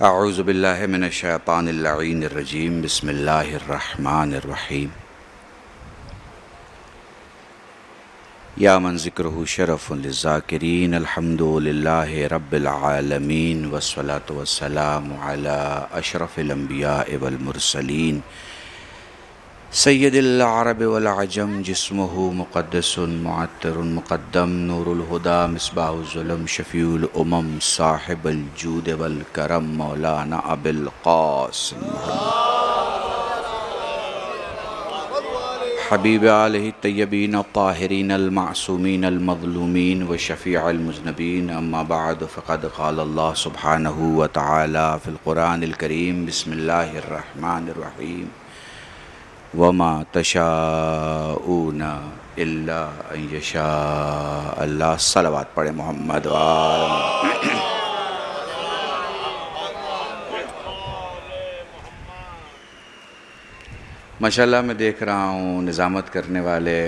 अऊज़ु बिल्लाहि मिनश शैतानिर रजीम बिस्मिल्लाहिर रहमानिर रहीम। या मन ज़िक्रुहु शरफ़ुन लिज़्ज़ाकिरीन अल्हम्दुलिल्लाहि रब्बिल आलमीन वस्सलातु वस्सलामु अला अशरफिल अंबिया वल मुरसलीन सय्यदिल अरब वल अजम जिस्मुहु मुक़द्दसुन मुअत्तरुन मुक़द्दम नूरुल हुदा मिस्बाहुल ज़ुलम शफ़ीउल उमम साहिबुल जूद वल करम मौलाना अबुल क़ासिम हबीब आलिहि तय्यबीन ताहिरीन अल मासूमीन अल मज़लूमीन व शफ़ीअल मुज़नबीन अम्मा बाद फ़क़द क़ाल अल्लाह सुब्हानहु व तआला फ़िल क़ुरानिल करीम बिस्मिल्लाहिर रहमानिर रहीम वमा तशाऊना इल्ला अन यशा अल्लाह। सलावत पढ़े मोहम्मद माशाअल्लाह। मैं देख रहा हूँ निज़ामत करने वाले,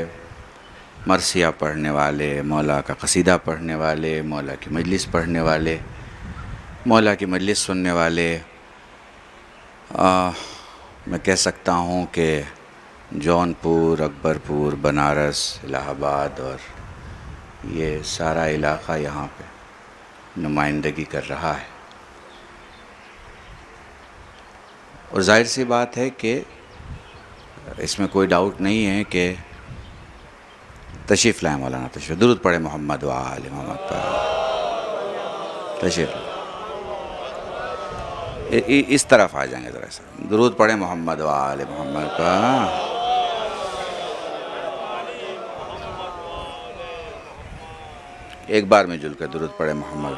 मरसिया पढ़ने वाले, मौला का कसीदा पढ़ने वाले, मौला की मजलिस पढ़ने वाले, मौला की मजलिस सुनने वाले, मैं कह सकता हूँ कि जौनपुर, अकबरपुर, बनारस, इलाहाबाद और ये सारा इलाक़ा यहाँ पे नुमाइंदगी कर रहा है। और ज़ाहिर सी बात है कि इसमें कोई डाउट नहीं है कि तशरीफ़ लाए मौलाना, तशरीफ़ दुरूद पढ़े मोहम्मद व आले मोहम्मद पर तशरीफ़ इस तरफ आ जाएंगे ज़रा सा, दुरूद पढ़े मोहम्मद व आले मोहम्मद पर। एक बार में जुल कर दुरूद पढ़े मोहम्मद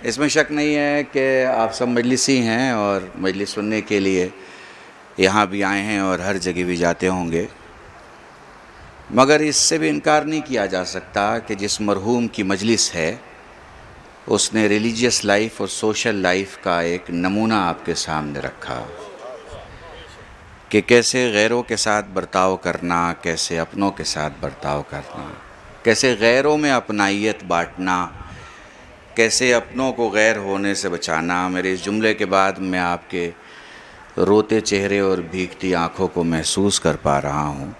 इसमें शक नहीं है कि आप सब मजलिसी हैं और मजलिस सुनने के लिए यहाँ भी आए हैं और हर जगह भी जाते होंगे, मगर इससे भी इनकार नहीं किया जा सकता कि जिस मरहूम की मजलिस है उसने रिलीजियस लाइफ और सोशल लाइफ का एक नमूना आपके सामने रखा कि कैसे गैरों के साथ बर्ताव करना, कैसे अपनों के साथ बर्ताव करना, कैसे गैरों में अपनाइयत बांटना, कैसे अपनों को गैर होने से बचाना। मेरे इस जुमले के बाद मैं आपके रोते चेहरे और भीगती आँखों को महसूस कर पा रहा हूँ।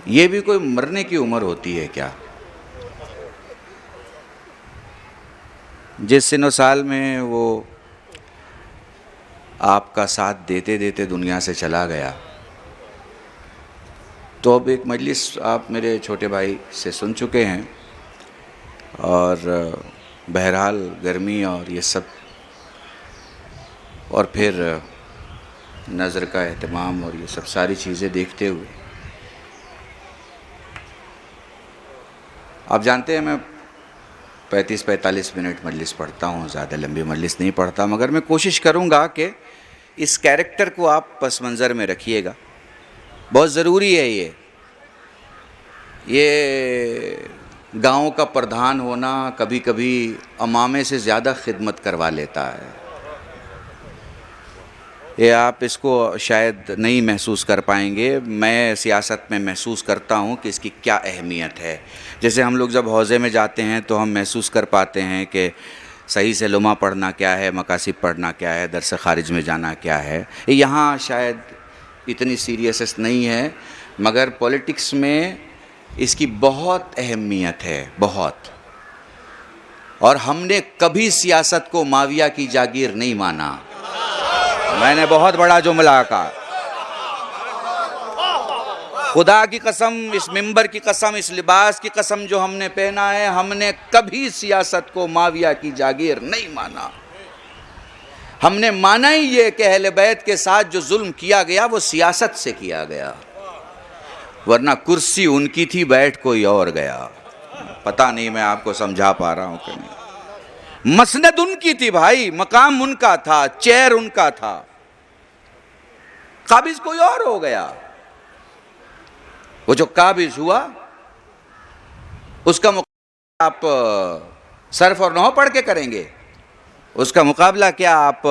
ये भी कोई मरने की उम्र होती है क्या? जिस सिनो साल में वो आपका साथ देते देते दुनिया से चला गया, तो अब एक मजलिस आप मेरे छोटे भाई से सुन चुके हैं और बहरहाल गर्मी और ये सब और फिर नज़र का एहतमाम और ये सब सारी चीज़ें देखते हुए आप जानते हैं मैं 35-45 मिनट मजलिस पढ़ता हूँ, ज़्यादा लंबी मजलिस नहीं पढ़ता, मगर मैं कोशिश करूँगा कि इस कैरेक्टर को आप पस मंज़र में रखिएगा। बहुत ज़रूरी है ये गाँव का प्रधान होना कभी कभी अमामे से ज़्यादा खिदमत करवा लेता है। ये आप इसको शायद नहीं महसूस कर पाएंगे, मैं सियासत में महसूस करता हूँ कि इसकी क्या अहमियत है। जैसे हम लोग जब हौज़े में जाते हैं तो हम महसूस कर पाते हैं कि सही से लुमा पढ़ना क्या है, मकासिद पढ़ना क्या है, दरस ख़ारिज में जाना क्या है। यहाँ शायद इतनी सीरियसनेस नहीं है, मगर पॉलिटिक्स में इसकी बहुत अहमियत है, बहुत। और हमने कभी सियासत को माविया की जागीर नहीं माना। मैंने बहुत बड़ा जुमला कहा, खुदा की कसम, इस मिंबर की कसम, इस लिबास की कसम जो हमने पहना है, हमने कभी सियासत को माविया की जागीर नहीं माना। हमने माना ही ये कि अहले बैत के साथ जो जुल्म किया गया वो सियासत से किया गया, वरना कुर्सी उनकी थी, बैठ कोई और गया। पता नहीं मैं आपको समझा पा रहा हूं कि नहीं। मसनद उनकी थी भाई, मकाम उनका था, चेयर उनका था, काबिज कोई और हो गया। वो जो काबिज हुआ उसका मुकाबला आप सर्फ और नौ पढ़ के करेंगे? उसका मुकाबला क्या आप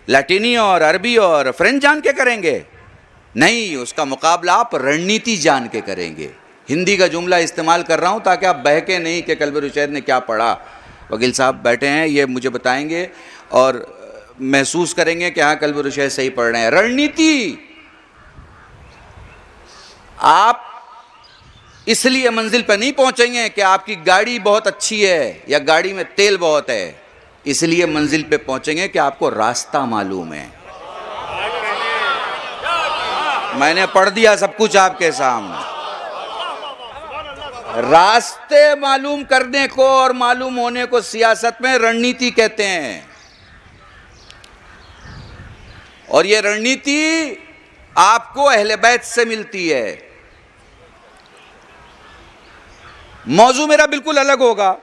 लैटिनी और अरबी और फ्रेंच जान के करेंगे? नहीं, उसका मुकाबला आप रणनीति जान के करेंगे। हिंदी का जुमला इस्तेमाल कर रहा हूँ ताकि आप बहके नहीं कि कल्ब रुशैद ने क्या पढ़ा। वकील साहब बैठे हैं, ये मुझे बताएंगे और महसूस करेंगे कि हाँ कल्ब रुशैद सही पढ़ रहे हैं। रणनीति आप इसलिए मंजिल पर नहीं पहुंचेंगे कि आपकी गाड़ी बहुत अच्छी है या गाड़ी में तेल बहुत है, इसलिए मंजिल पे पहुंचेंगे कि आपको रास्ता मालूम है। मैंने पढ़ दिया सब कुछ आपके सामने। रास्ते मालूम करने को और मालूम होने को सियासत में रणनीति कहते हैं, और ये रणनीति आपको अहले बैत से मिलती है। मौजू मेरा बिल्कुल अलग होगा,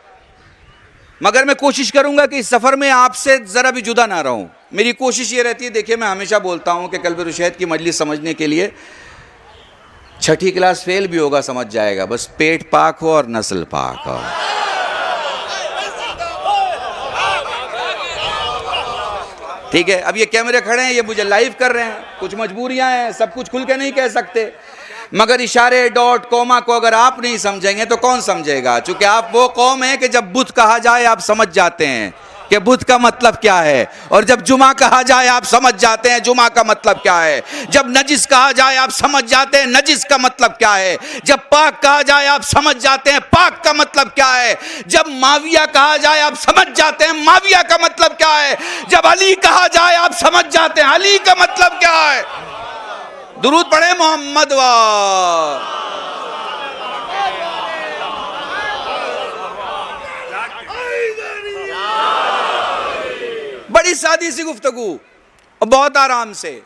मगर मैं कोशिश करूंगा कि इस सफर में आपसे जरा भी जुदा ना रहूं। मेरी कोशिश ये रहती है, देखिए मैं हमेशा बोलता हूं कि कल्ब रुशैद की मजलिस समझने के लिए 6ठी क्लास फेल भी होगा समझ जाएगा, बस पेट पाक हो और नस्ल पाक हो। ठीक है, अब ये कैमरे खड़े हैं, ये मुझे लाइव कर रहे हैं, कुछ मजबूरियां हैं, सब कुछ खुल के नहीं कह सकते, मगर इशारे डॉट कॉमा को अगर आप नहीं समझेंगे तो कौन समझेगा। चूंकि आप वो कौम है कि जब बुत कहा जाए आप समझ जाते हैं कि बुत का मतलब क्या है, और जब जुमा कहा जाए आप समझ जाते हैं जुमा का मतलब क्या है, जब नजिस कहा जाए आप समझ जाते हैं नजिस का मतलब क्या है, जब पाक कहा जाए आप समझ जाते हैं पाक का मतलब क्या है, जब माविया कहा जाए आप समझ जाते हैं माविया का मतलब क्या है, जब अली कहा जाए आप समझ जाते हैं अली का मतलब क्या है। दुरूद पढ़े मोहम्मद वाह। बड़ी सादी सी गुफ्तगू और बहुत आराम से।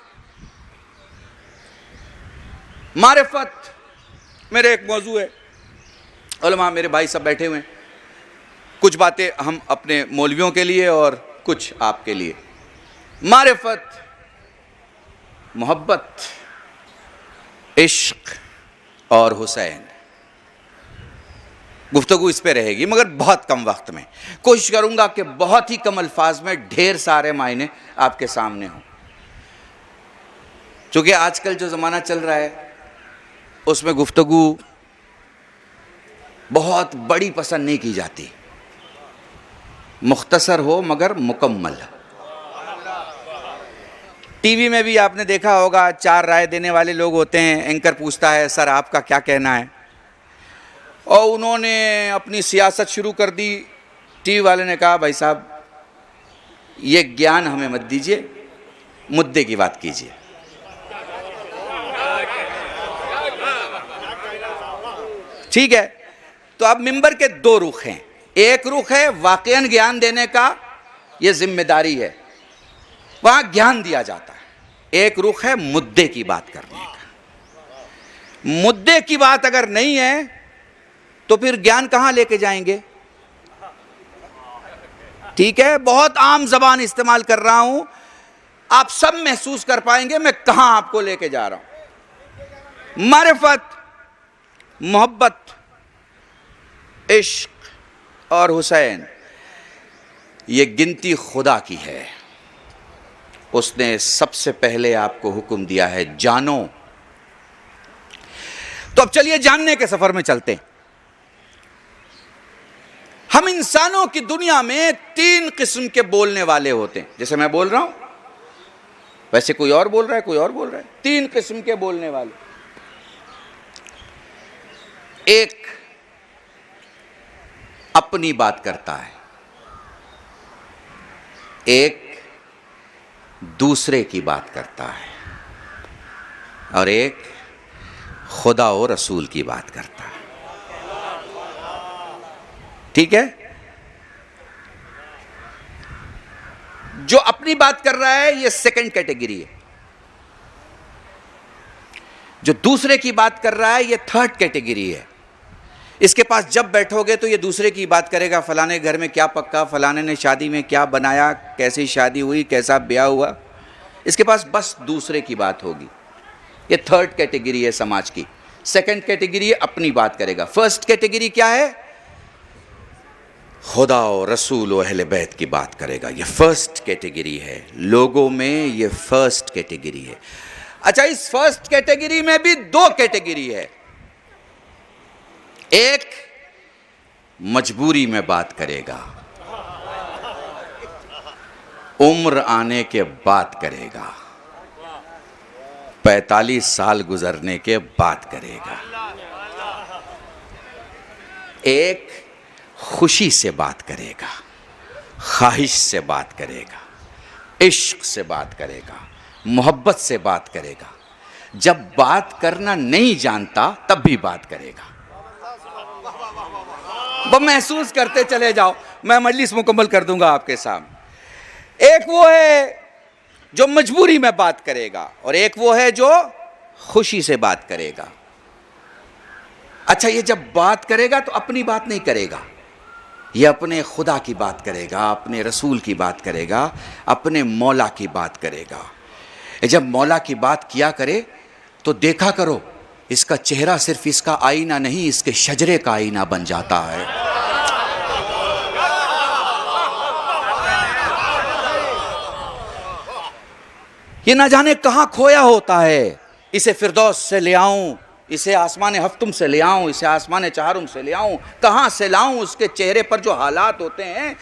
मारिफत मेरे एक मौजू है, उलमा मेरे भाई सब बैठे हुए हैं, कुछ बातें हम अपने मौलवियों के लिए और कुछ आपके लिए। मारिफत, मोहब्बत, इश्क और हुसैन, गुफ्तगू इस पे रहेगी मगर बहुत कम वक्त में। कोशिश करूंगा कि बहुत ही कम अल्फाज में ढेर सारे मायने आपके सामने हों। चूंकि आजकल जो ज़माना चल रहा है उसमें गुफ्तगू बहुत बड़ी पसंद नहीं की जाती, मुख्तसर हो मगर मुकम्मल। टीवी में भी आपने देखा होगा 4 राय देने वाले लोग होते हैं, एंकर पूछता है सर आपका क्या कहना है, और उन्होंने अपनी सियासत शुरू कर दी। टीवी वाले ने कहा भाई साहब ये ज्ञान हमें मत दीजिए, मुद्दे की बात कीजिए। ठीक है, तो अब मिंबर के 2 रुख हैं। एक रुख है वाकईन ज्ञान देने का, यह जिम्मेदारी है, वहां ज्ञान दिया जाता है। एक रुख है मुद्दे की बात करने का। मुद्दे की बात अगर नहीं है तो फिर ज्ञान कहां लेके जाएंगे। ठीक है, बहुत आम जबान इस्तेमाल कर रहा हूं, आप सब महसूस कर पाएंगे मैं कहां आपको लेके जा रहा हूं। मारिफत, मोहब्बत, इश्क और हुसैन, ये गिनती खुदा की है। उसने सबसे पहले आपको हुक्म दिया है जानो। तो अब चलिए जानने के सफर में चलते हैं। हम इंसानों की दुनिया में 3 किस्म के बोलने वाले होते हैं। जैसे मैं बोल रहा हूं वैसे कोई और बोल रहा है, कोई और बोल रहा है। 3 किस्म के बोलने वाले। एक अपनी बात करता है, एक दूसरे की बात करता है, और एक खुदा और रसूल की बात करता है। ठीक है, जो अपनी बात कर रहा है ये सेकंड कैटेगरी है, जो दूसरे की बात कर रहा है ये थर्ड कैटेगरी है। इसके पास जब बैठोगे तो ये दूसरे की बात करेगा, फलाने घर में क्या पक्का, फलाने ने शादी में क्या बनाया, कैसी शादी हुई, कैसा ब्याह हुआ। इसके पास बस दूसरे की बात होगी। ये थर्ड कैटेगरी है समाज की। सेकंड कैटेगरी है अपनी बात करेगा। फर्स्ट कैटेगरी क्या है? खुदा और रसूल और अहले बैत की बात करेगा। ये फर्स्ट कैटेगरी है, लोगों में ये फर्स्ट कैटेगरी है। अच्छा, इस फर्स्ट कैटेगरी में भी दो कैटेगरी है। एक मजबूरी में बात करेगा, उम्र आने के बाद करेगा, 45 साल गुजरने के बाद करेगा। एक खुशी से बात करेगा, ख्वाहिश से बात करेगा, इश्क से बात करेगा, मोहब्बत से बात करेगा। जब बात करना नहीं जानता तब भी बात करेगा। वो महसूस करते चले जाओ, मैं मजलिस मुकम्मल कर दूंगा आपके सामने। एक वो है जो मजबूरी में बात करेगा और एक वो है जो खुशी से बात करेगा। अच्छा, ये जब बात करेगा तो अपनी बात नहीं करेगा, ये अपने खुदा की बात करेगा, अपने रसूल की बात करेगा, अपने मौला की बात करेगा। जब मौला की बात किया करे तो देखा करो, इसका चेहरा सिर्फ इसका आईना नहीं, इसके शजरे का आईना बन जाता है। ये ना जाने कहां खोया होता है। इसे फिरदौस से ले आऊं, इसे आसमान हफ्तुम से ले आऊं, इसे आसमान चहारुम से ले आऊं, कहां से लाऊं? उसके चेहरे पर जो हालात होते हैं,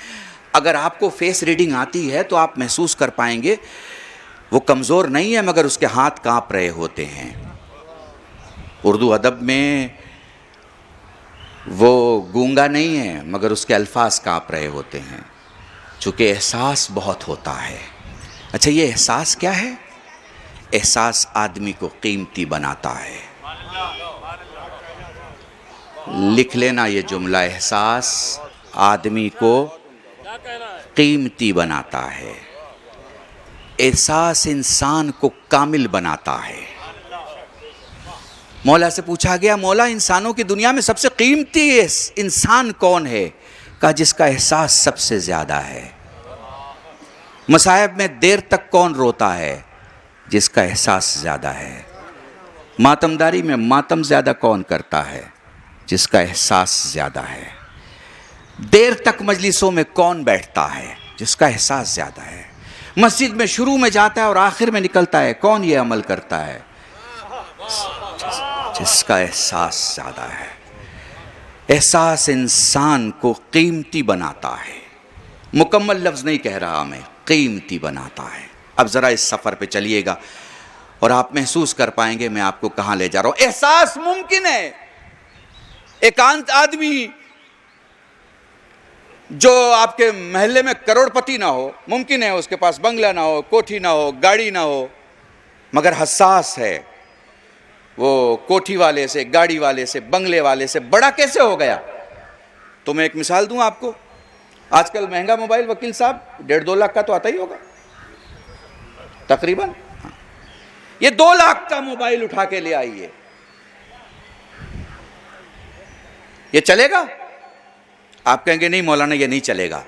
अगर आपको फेस रीडिंग आती है तो आप महसूस कर पाएंगे वो कमज़ोर नहीं है मगर उसके हाथ कांप रहे होते हैं। उर्दू अदब में वो गूंगा नहीं है मगर उसके अल्फाज कांप रहे होते हैं, चूँकि एहसास बहुत होता है। अच्छा, ये एहसास क्या है? एहसास आदमी को कीमती बनाता है। लिख लेना ये जुमला, एहसास आदमी को कीमती बनाता है। एहसास इंसान को कामिल बनाता है। मौला से पूछा गया, मौला इंसानों की दुनिया में सबसे कीमती इंसान कौन है? कहा, जिसका एहसास सबसे ज़्यादा है। मसाइब में देर तक कौन रोता है? जिसका एहसास ज़्यादा है। मातमदारी में मातम ज़्यादा कौन करता है? जिसका एहसास ज़्यादा है। देर तक मजलिसों में कौन बैठता है? जिसका एहसास ज़्यादा है। मस्जिद में शुरू में जाता है और आखिर में निकलता है, कौन ये अमल करता है? जिसका एहसास ज़्यादा है। एहसास इंसान को कीमती बनाता है। मुकम्मल लफ्ज़ नहीं कह रहा मैं, कीमती बनाता है। अब ज़रा इस सफ़र पे चलिएगा और आप महसूस कर पाएंगे मैं आपको कहाँ ले जा रहा हूँ। एहसास मुमकिन है। एकांत आदमी जो आपके महल्ले में करोड़पति ना हो, मुमकिन है उसके पास बंगला ना हो, कोठी ना हो, गाड़ी ना हो, मगर हसास है। वो कोठी वाले से, गाड़ी वाले से, बंगले वाले से बड़ा कैसे हो गया? तो मैं एक मिसाल दूं आपको। आजकल महंगा मोबाइल वकील साहब 1.5-2 लाख का तो आता ही होगा तकरीबन। ये 2 लाख का मोबाइल उठा के ले आइए, ये चलेगा? आप कहेंगे नहीं मौलाना ये नहीं चलेगा।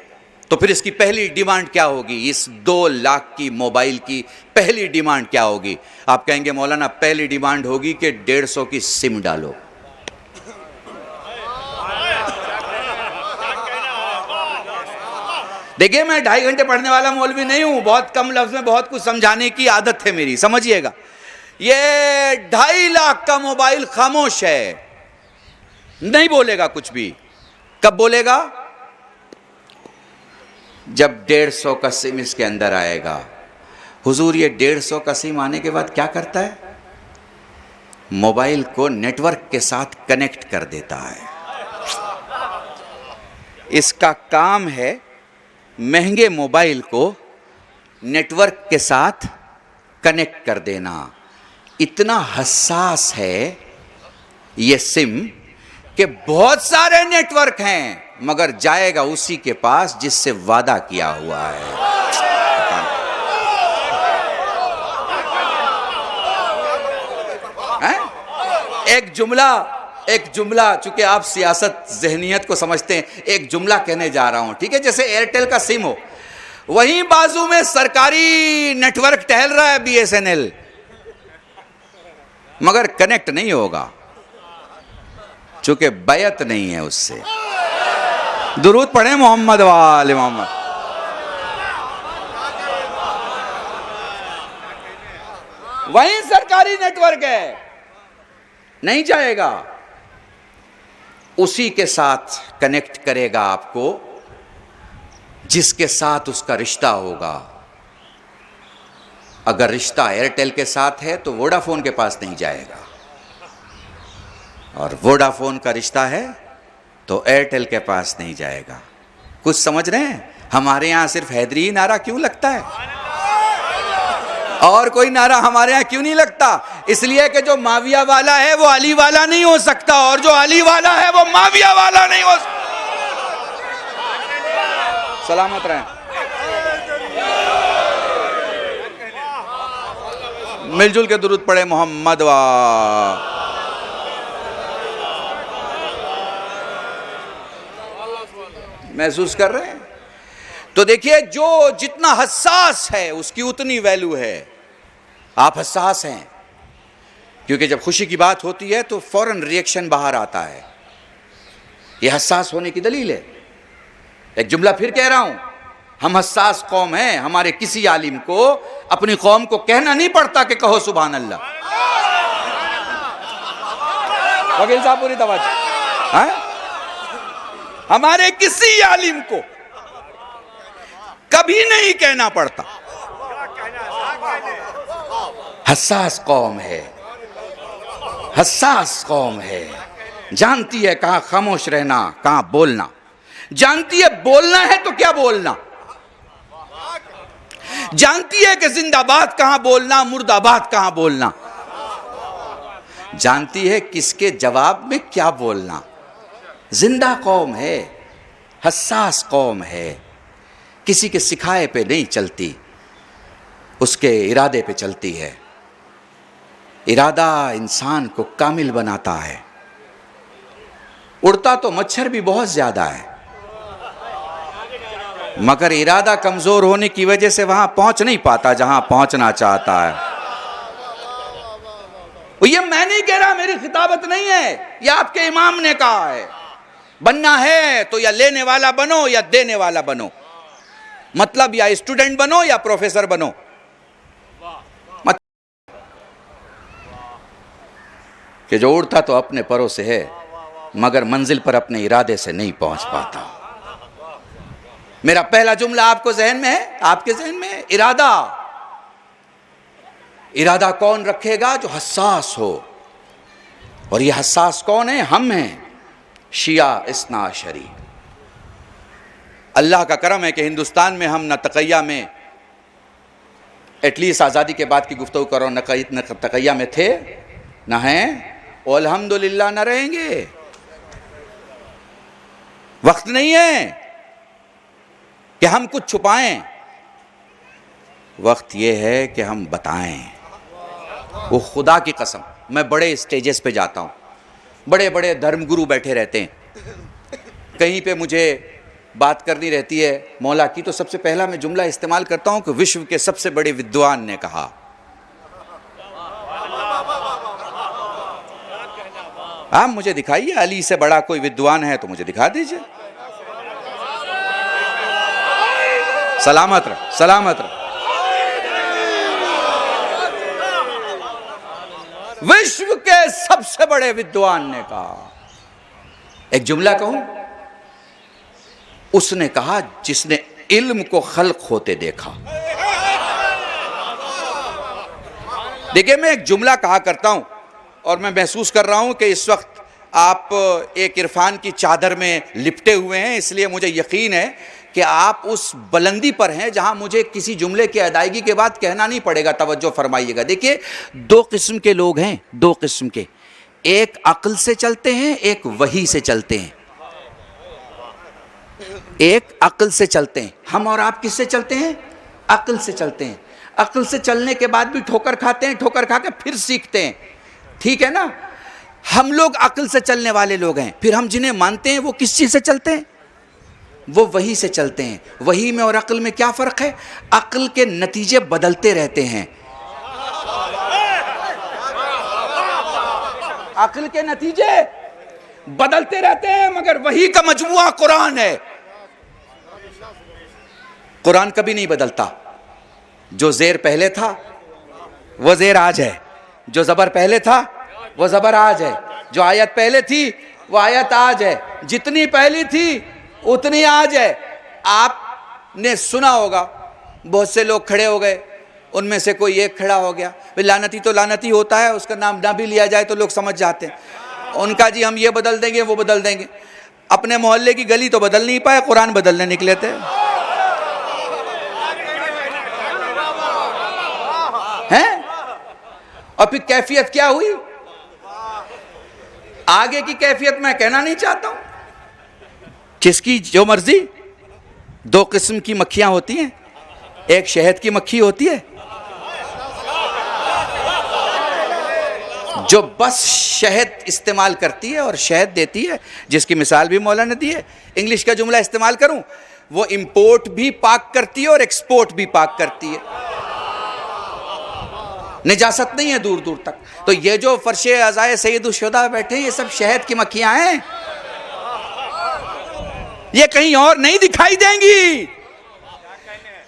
तो फिर इसकी पहली डिमांड क्या होगी? इस 2 लाख की मोबाइल की पहली डिमांड क्या होगी? आप कहेंगे मौलाना पहली डिमांड होगी कि 150 की सिम डालो। देखिए, मैं 2.5 घंटे पढ़ने वाला मौलवी नहीं हूं, बहुत कम लफ्ज में बहुत कुछ समझाने की आदत है मेरी, समझिएगा। ये 2.5 लाख का मोबाइल खामोश है, नहीं बोलेगा कुछ भी। कब बोलेगा? जब 150 का सिम इसके अंदर आएगा। हुजूर, ये 150 का सिम आने के बाद क्या करता है? मोबाइल को नेटवर्क के साथ कनेक्ट कर देता है। इसका काम है महंगे मोबाइल को नेटवर्क के साथ कनेक्ट कर देना। इतना हसास है ये सिम कि बहुत सारे नेटवर्क हैं मगर जाएगा उसी के पास जिससे वादा किया हुआ है। एक जुमला चूंकि आप सियासत ज़हनियत को समझते हैं, एक जुमला कहने जा रहा हूं, ठीक है? जैसे एयरटेल का सिम हो, वहीं बाजू में सरकारी नेटवर्क टहल रहा है BSNL, मगर कनेक्ट नहीं होगा चूंकि बैत नहीं है उससे। दुरूद पढ़े मोहम्मद वाले मोहम्मद। वहीं सरकारी नेटवर्क है, नहीं जाएगा। उसी के साथ कनेक्ट करेगा आपको जिसके साथ उसका रिश्ता होगा। अगर रिश्ता एयरटेल के साथ है तो वोडाफोन के पास नहीं जाएगा, और वोडाफोन का रिश्ता है तो एयरटेल के पास नहीं जाएगा। कुछ समझ रहे हैं? हमारे यहां सिर्फ हैदरी ही नारा क्यों लगता है, और कोई नारा हमारे यहां क्यों नहीं लगता? इसलिए कि जो माविया वाला है वो अली वाला नहीं हो सकता, और जो अली वाला है वो माविया वाला नहीं हो सकता। सलामत रहें। मिलजुल के दुरूद पढ़े मोहम्मद वा। महसूस कर रहे हैं? तो देखिए, जो जितना हसास है उसकी उतनी वैल्यू है। आप हसास हैं, क्योंकि जब खुशी की बात होती है तो फौरन रिएक्शन बाहर आता है। यह हसास होने की दलील है। एक जुमला फिर कह रहा हूं, हम हसास कौम हैं। हमारे किसी आलिम को अपनी कौम को कहना नहीं पड़ता कि कहो सुभान अल्लाह। वकील साहब पूरी तवज्जो। हमारे किसी आलिम को कभी नहीं कहना पड़ता। हसास कौम है, हसास कौम है। जानती है कहां खामोश रहना, कहां बोलना। जानती है बोलना है तो क्या बोलना। जानती है कि जिंदाबाद कहां बोलना, मुर्दाबाद कहां बोलना। जानती है किसके जवाब में क्या बोलना। जिंदा कौम है, हसास कौम है। किसी के सिखाए पे नहीं चलती, उसके इरादे पे चलती है। इरादा इंसान को कामिल बनाता है। उड़ता तो मच्छर भी बहुत ज्यादा है, मगर इरादा कमजोर होने की वजह से वहां पहुंच नहीं पाता जहां पहुंचना चाहता है। ये मैं नहीं कह रहा, मेरी खिताबत नहीं है, यह आपके इमाम ने कहा है। बनना है तो या लेने वाला बनो या देने वाला बनो। मतलब या स्टूडेंट बनो या प्रोफेसर बनो। कि जो उड़ता तो अपने परों से है, मगर मंजिल पर अपने इरादे से नहीं पहुंच पाता। मेरा पहला जुमला आपको जहन में है, आपके जहन में है? इरादा। इरादा कौन रखेगा? जो हसास हो। और ये हसास कौन है? हम हैं, शिया इस्ना अशरी। अल्लाह का करम है कि हिंदुस्तान में हम न तकैया में, एटलीस्ट आज़ादी के बाद की गुफ्तगू करो, न तकैया में थे, न हैं, और अल्हम्दुलिल्लाह न रहेंगे। वक्त नहीं है कि हम कुछ छुपाएं, वक्त यह है कि हम बताएं। वो खुदा की कसम, मैं बड़े स्टेजेस पे जाता हूं, बड़े बड़े धर्मगुरु बैठे रहते हैं, कहीं पे मुझे बात करनी रहती है मौला की, तो सबसे पहला मैं जुमला इस्तेमाल करता हूं कि विश्व के सबसे बड़े विद्वान ने कहा। आप मुझे दिखाइए, अली से बड़ा कोई विद्वान है तो मुझे दिखा दीजिए। सलामत रह, सलामत रह। विश्व के सबसे बड़े विद्वान ने कहा। एक जुमला कहूं, उसने कहा जिसने इल्म को खल्क होते देखा। देखिए, मैं एक जुमला कहा करता हूं और मैं महसूस कर रहा हूं कि इस वक्त आप एक इरफान की चादर में लिपटे हुए हैं, इसलिए मुझे यकीन है कि आप उस बुलंदी पर हैं जहां मुझे किसी जुमले की अदायगी के बाद कहना नहीं पड़ेगा। तवज्जो फरमाइएगा। देखिए, दो किस्म के लोग हैं, दो किस्म के। एक अक्ल से चलते हैं, एक वही से चलते हैं। एक अक्ल से चलते हैं। हम और आप किससे चलते हैं? अक्ल से चलते हैं। अक्ल से चलने के बाद भी ठोकर खाते हैं, ठोकर खा के फिर सीखते हैं, ठीक है ना। हम लोग अक्ल से चलने वाले लोग हैं। फिर हम जिन्हें मानते हैं वो किस चीज से चलते हैं? वो वही से चलते हैं। वही में और अक्ल में क्या फर्क है? अक्ल के नतीजे बदलते रहते हैं। अक्ल के नतीजे बदलते रहते हैं, मगर वही का मजमुआ कुरान है। कुरान कभी नहीं बदलता। जो जेर पहले था वो ज़ेर आज है, जो ज़बर पहले था वो ज़बर आज है, जो आयत पहले थी वो आयत आज है, जितनी पहली थी उतनी आज है। आपने सुना होगा बहुत से लोग खड़े हो गए, उनमें से कोई एक खड़ा हो गया, लानती तो लानती होता है, उसका नाम ना भी लिया जाए तो लोग समझ जाते हैं। उनका जी हम ये बदल देंगे वो बदल देंगे। अपने मोहल्ले की गली तो बदल नहीं पाए, कुरान बदलने निकले थे हैं। और फिर कैफियत क्या हुई, आगे की कैफियत मैं कहना नहीं चाहता हूं, जिसकी जो मर्जी। दो किस्म की मक्खियां होती हैं, एक शहद की मक्खी होती है जो बस शहद इस्तेमाल करती है और शहद देती है, जिसकी मिसाल भी मौलाना ने दी है। इंग्लिश का जुमला इस्तेमाल करूं, वो इंपोर्ट भी पाक करती है और एक्सपोर्ट भी पाक करती है, निजासत नहीं है दूर दूर तक। तो ये जो फर्शे अज़ाए सैयदुश्शुहदा बैठे हैं, ये सब शहद की मक्खियां हैं, ये कहीं और नहीं दिखाई देंगी,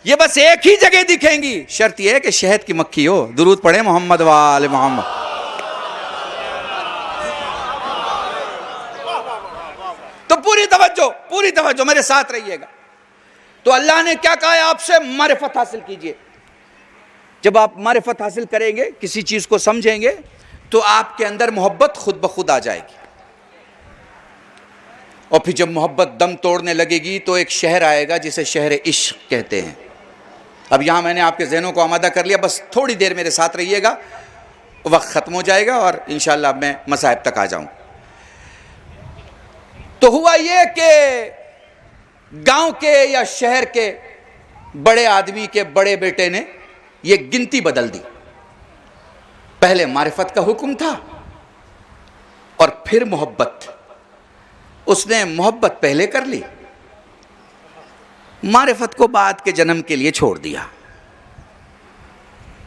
ये बस एक ही जगह दिखेंगी। शर्त यह है कि शहद की मक्खी हो। दुरूद पढ़े मोहम्मद वाले मोहम्मद। तो पूरी तवज्जो मेरे साथ रहिएगा। तो अल्लाह ने क्या कहा है आपसे, मारिफत हासिल कीजिए। जब आप मारिफत हासिल करेंगे, किसी चीज को समझेंगे, तो आपके अंदर मोहब्बत खुद ब खुद आ जाएगी। और फिर जब मोहब्बत दम तोड़ने लगेगी तो एक शहर आएगा जिसे शहर इश्क कहते हैं। अब यहां मैंने आपके ज़हनों को आमादा कर लिया, बस थोड़ी देर मेरे साथ रहिएगा, वक्त ख़त्म हो जाएगा और इंशाअल्लाह मैं मसाइब तक आ जाऊं। तो हुआ ये कि गांव के या शहर के बड़े आदमी के बड़े बेटे ने ये गिनती बदल दी। पहले मारिफत का हुक्म था और फिर मोहब्बत। उसने मोहब्बत पहले कर ली, मारिफत को बाद के जन्म के लिए छोड़ दिया।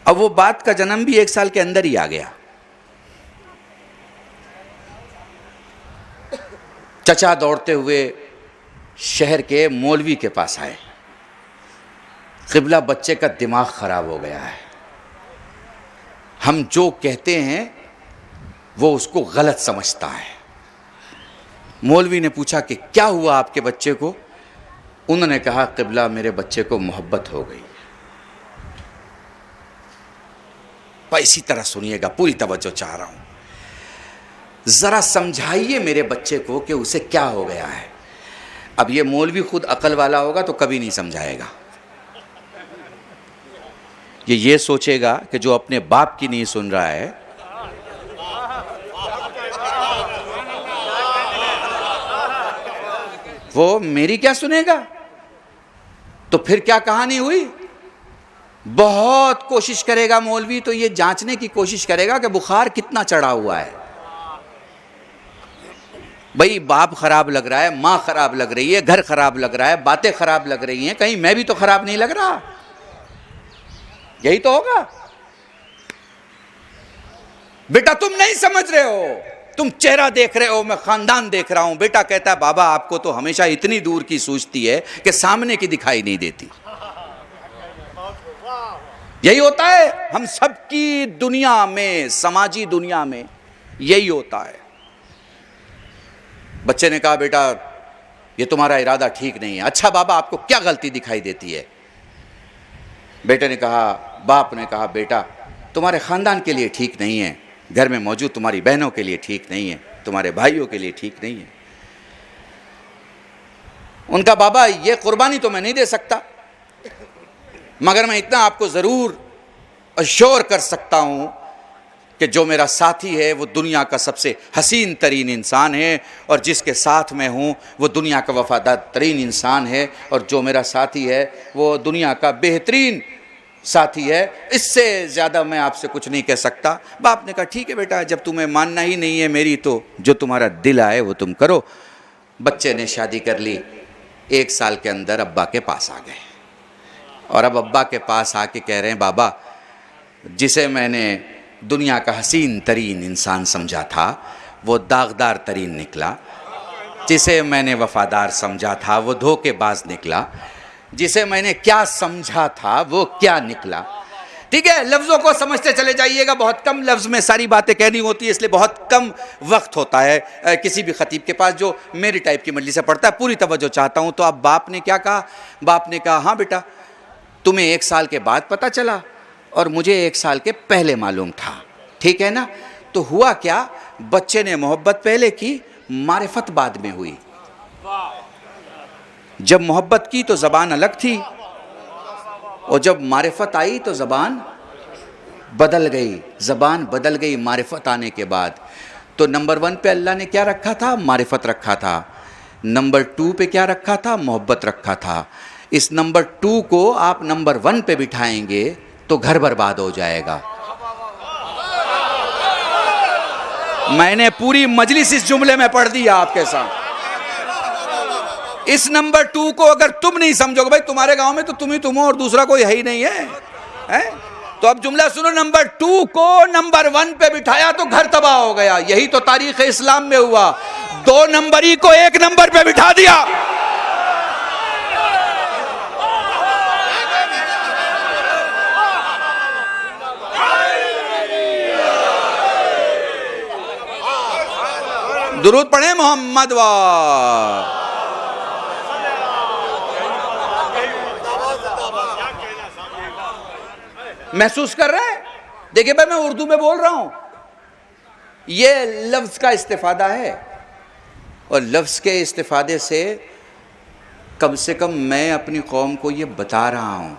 अब वो बाद का जन्म भी 1 साल के अंदर ही आ गया। चचा दौड़ते हुए शहर के मौलवी के पास आए, क़िबला बच्चे का दिमाग खराब हो गया है, हम जो कहते हैं वो उसको गलत समझता है। मौलवी ने पूछा कि क्या हुआ आपके बच्चे को? उन्होंने कहा क़िबला मेरे बच्चे को मोहब्बत हो गई। पर इसी तरह सुनिएगा, पूरी तवज्जो चाह रहा हूं, जरा समझाइए मेरे बच्चे को कि उसे क्या हो गया है। अब ये मौलवी खुद अकल वाला होगा तो कभी नहीं समझाएगा, ये सोचेगा कि जो अपने बाप की नहीं सुन रहा है, वो मेरी क्या सुनेगा। तो फिर क्या कहानी हुई, बहुत कोशिश करेगा मौलवी, तो ये जांचने की कोशिश करेगा कि बुखार कितना चढ़ा हुआ है। भाई बाप खराब लग रहा है, माँ खराब लग रही है, घर खराब लग रहा है, बातें खराब लग रही हैं, कहीं मैं भी तो खराब नहीं लग रहा। यही तो होगा। बेटा तुम नहीं समझ रहे हो, तुम चेहरा देख रहे हो, मैं खानदान देख रहा हूं। बेटा कहता है बाबा आपको तो हमेशा इतनी दूर की सूझती है कि सामने की दिखाई नहीं देती। यही होता है हम सबकी दुनिया में, समाजी दुनिया में यही होता है। बच्चे ने कहा बेटा ये तुम्हारा इरादा ठीक नहीं है। अच्छा बाबा आपको क्या गलती दिखाई देती है? बेटे ने कहा, बाप ने कहा बेटा तुम्हारे खानदान के लिए ठीक नहीं है, घर में मौजूद तुम्हारी बहनों के लिए ठीक नहीं है, तुम्हारे भाइयों के लिए ठीक नहीं है। उनका बाबा ये कुर्बानी तो मैं नहीं दे सकता, मगर मैं इतना आपको जरूर अश्योर कर सकता हूं कि जो मेरा साथी है वो दुनिया का सबसे हसीन तरीन इंसान है, और जिसके साथ मैं हूं वो दुनिया का वफादार तरीन इंसान है, और जो मेरा साथी है वो दुनिया का बेहतरीन साथी है। इससे ज़्यादा मैं आपसे कुछ नहीं कह सकता। बाप ने कहा ठीक है बेटा, जब तुम्हें मानना ही नहीं है मेरी, तो जो तुम्हारा दिल आए वो तुम करो। बच्चे ने शादी कर ली, 1 साल के अंदर अब्बा के पास आ गए, और अब अब्बा के पास आके कह रहे हैं बाबा जिसे मैंने दुनिया का हसीन तरीन इंसान समझा था वो दागदार तरीन निकला, जिसे मैंने वफादार समझा था वो धोखेबाज निकला, जिसे मैंने क्या समझा था वो क्या निकला। ठीक है, लफ्जों को समझते चले जाइएगा। बहुत कम लफ्ज में सारी बातें कहनी होती है, इसलिए बहुत कम वक्त होता है किसी भी खतीब के पास जो मेरी टाइप की मजलिस से पढ़ता है। पूरी तवज्जो चाहता हूं। तो अब बाप ने क्या कहा? बाप ने कहा, हाँ बेटा, तुम्हें 1 साल के बाद पता चला और मुझे 1 साल के पहले मालूम था, ठीक है ना? तो हुआ क्या, बच्चे ने मोहब्बत पहले की, मारिफत बाद में हुई। जब मोहब्बत की तो ज़बान अलग थी, और जब मारिफत आई तो ज़बान बदल गई। ज़बान बदल गई मारिफत आने के बाद। तो नंबर 1 पे अल्लाह ने क्या रखा था? मारिफत रखा था। नंबर 2 पे क्या रखा था? मोहब्बत रखा था। इस नंबर 2 को आप नंबर 1 पे बिठाएंगे तो घर बर्बाद हो जाएगा। मैंने पूरी मजलिस इस जुमले में पढ़ दी आपके साथ। इस नंबर 2 को अगर तुम नहीं समझोगे, भाई तुम्हारे गांव में तो तुम हो और दूसरा कोई है ही नहीं है? तो अब जुमला सुनो, नंबर 2 को नंबर 1 पे बिठाया तो घर तबाह हो गया। यही तो तारीख इस्लाम में हुआ। 2 नंबरी को 1 नंबर पे बिठा दिया। दुरूद पढ़े मोहम्मद वाह। महसूस कर रहे हैं? देखिए भाई, मैं उर्दू में बोल रहा हूं, ये लफ्ज का इस्तिफादा है, और लफ्ज के इस्तिफादे से कम मैं अपनी कौम को ये बता रहा हूं,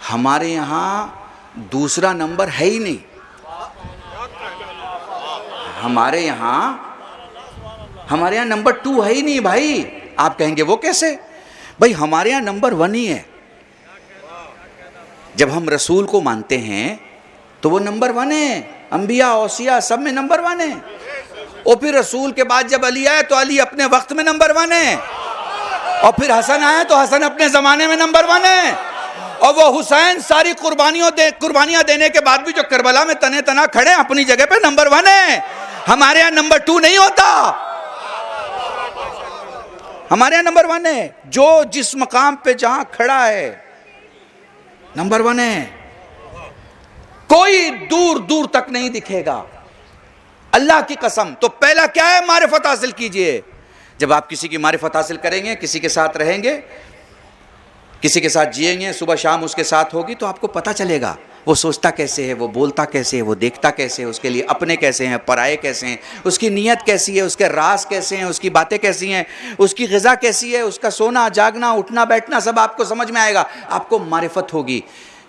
हमारे यहां दूसरा नंबर है ही नहीं। हमारे यहां नंबर 2 है ही नहीं भाई। आप कहेंगे वो कैसे? भाई हमारे यहां नंबर 1 ही है। जब हम रसूल को मानते हैं तो वो नंबर 1 है। अंबिया औसिया सब में नंबर 1 है। और फिर रसूल के बाद जब अली आए तो अली अपने वक्त में नंबर 1 है, और फिर हसन आए तो हसन अपने जमाने में नंबर 1 है, और वो हुसैन सारी कुर्बानियां देने के बाद भी जो करबला में तने तना खड़े अपनी जगह पे नंबर 1 है। हमारे यहाँ नंबर 2 नहीं होता, हमारे यहाँ नंबर 1 है। जो जिस मकाम पे जहां खड़ा है नंबर 1 है। कोई दूर दूर तक नहीं दिखेगा, अल्लाह की कसम। तो पहला क्या है? मारिफत हासिल कीजिए। जब आप किसी की मारिफत हासिल करेंगे, किसी के साथ रहेंगे, किसी के साथ जिएंगे, सुबह शाम उसके साथ होगी, तो आपको पता चलेगा वो सोचता कैसे है, वो बोलता कैसे है, वो देखता कैसे है, उसके लिए अपने कैसे हैं, पराये कैसे हैं, उसकी नीयत कैसी है, उसके राज कैसे हैं, उसकी बातें कैसी हैं, उसकी ग़िज़ा कैसी है, उसका सोना जागना उठना बैठना सब आपको समझ में आएगा। आपको मारिफत होगी।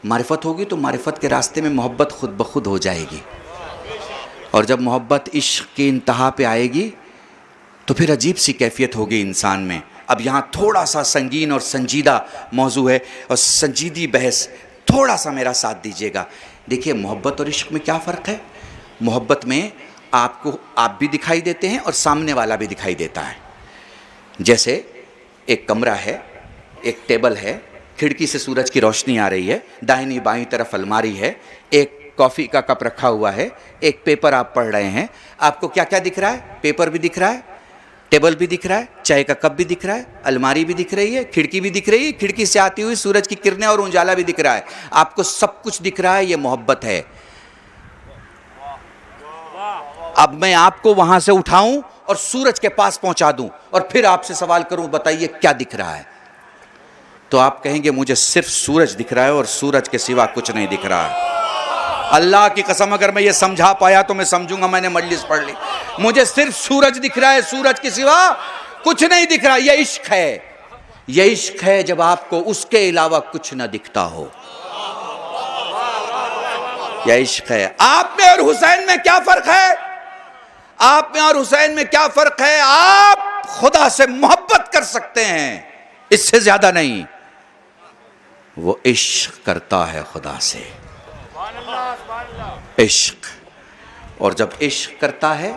मारिफत होगी तो मारिफत के रास्ते में मोहब्बत खुद ब खुद हो जाएगी। और जब मोहब्बत इश्क की इंतहा पे आएगी तो फिर अजीब सी कैफियत होगी इंसान में। अब यहाँ थोड़ा सा संगीन और संजीदा मौजू है और संजीदी बहस, थोड़ा सा मेरा साथ दीजिएगा। देखिए, मोहब्बत और इश्क में क्या फ़र्क है? मोहब्बत में आपको आप भी दिखाई देते हैं और सामने वाला भी दिखाई देता है। जैसे एक कमरा है, एक टेबल है, खिड़की से सूरज की रोशनी आ रही है, दाहिनी बाईं तरफ अलमारी है, एक कॉफ़ी का कप रखा हुआ है, एक पेपर आप पढ़ रहे हैं। आपको क्या क्या दिख रहा है? पेपर भी दिख रहा है, टेबल भी दिख रहा है, चाय का कप भी दिख रहा है, अलमारी भी दिख रही है, खिड़की भी दिख रही है, खिड़की से आती हुई सूरज की किरणें और उजाला भी दिख रहा है। आपको सब कुछ दिख रहा है, ये मोहब्बत है। अब मैं आपको वहां से उठाऊं और सूरज के पास पहुंचा दूं और फिर आपसे सवाल करूं, बताइए क्या दिख रहा है? तो आप कहेंगे मुझे सिर्फ सूरज दिख रहा है और सूरज के सिवा कुछ नहीं दिख रहा है। अल्लाह की कसम, अगर मैं ये समझा पाया तो मैं समझूंगा मैंने मजलिस पढ़ ली। मुझे सिर्फ सूरज दिख रहा है, सूरज के सिवा कुछ नहीं दिख रहा। ये इश्क है, ये इश्क है जब आपको उसके अलावा कुछ ना दिखता हो। यह इश्क है। आप में और हुसैन में क्या फर्क है? आप में और हुसैन में क्या फर्क है? आप खुदा से मोहब्बत कर सकते हैं, इससे ज्यादा नहीं। वो इश्क करता है खुदा से, इश्क। और जब इश्क करता है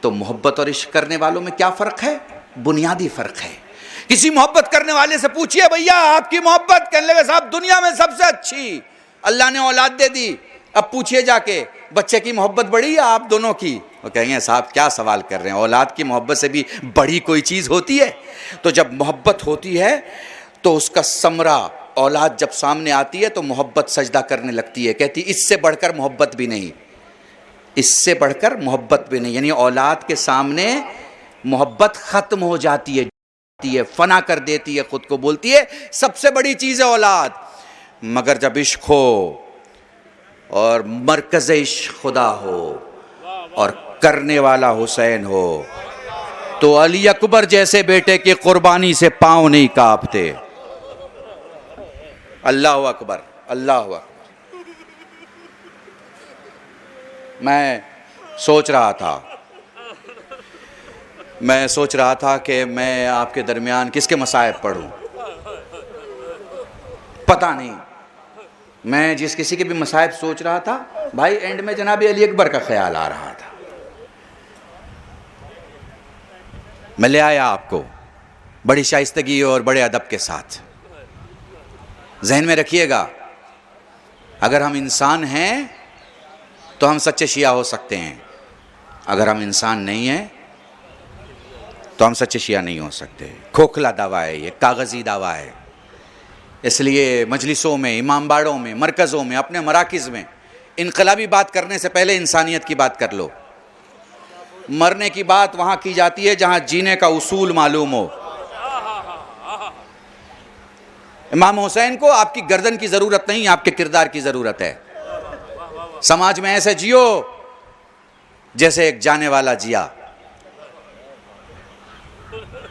तो मोहब्बत और इश्क करने वालों में क्या फ़र्क है? बुनियादी फ़र्क है। किसी मोहब्बत करने वाले से पूछिए, भैया आपकी मोहब्बत, कहने लगे साहब दुनिया में सबसे अच्छी, अल्लाह ने औलाद दे दी। अब पूछिए जाके, बच्चे की मोहब्बत बड़ी है आप दोनों की? वो कहेंगे साहब क्या सवाल कर रहे हैं, औलाद की मोहब्बत से भी बड़ी कोई चीज़ होती है? तो जब मोहब्बत होती है तो उसका समरा औलाद जब सामने आती है तो मोहब्बत सजदा करने लगती है, कहती इससे बढ़कर मोहब्बत भी नहीं, इससे बढ़कर मोहब्बत भी नहीं। यानी औलाद के सामने मोहब्बत ख़त्म हो जाती है, फना कर देती है खुद को, बोलती है सबसे बड़ी चीज़ है औलाद। मगर जब इश्क हो और मरकज़ इश्क खुदा हो और करने वाला हुसैन हो तो अली अकबर जैसे बेटे की कुर्बानी से पांव नहीं कांपते। अल्लाह अकबर, अल्लाह अकबर। मैं सोच रहा था कि मैं आपके दरमियान किसके मसाइब पढ़ूं, पता नहीं। मैं जिस किसी के भी मसाइब सोच रहा था, भाई एंड में जनाब अली अकबर का ख्याल आ रहा था। मैं ले आया आपको बड़ी शाइस्तगी और बड़े अदब के साथ। जहन में रखिएगा, अगर हम इंसान हैं तो हम सच्चे शिया हो सकते हैं, अगर हम इंसान नहीं हैं तो हम सच्चे शिया नहीं हो सकते। खोखला दावा है ये, कागज़ी दावा है। इसलिए मजलिसों में, इमाम बाड़ों में, मरकज़ों में, अपने मराकिज़ में इनकलाबी बात करने से पहले इंसानियत की बात कर लो। मरने की बात वहाँ की जाती है जहाँ जीने का उसूल मालूम हो। इमाम हुसैन को आपकी गर्दन की ज़रूरत नहीं, आपके किरदार की ज़रूरत है। समाज में ऐसे जियो जैसे एक जाने वाला जिया,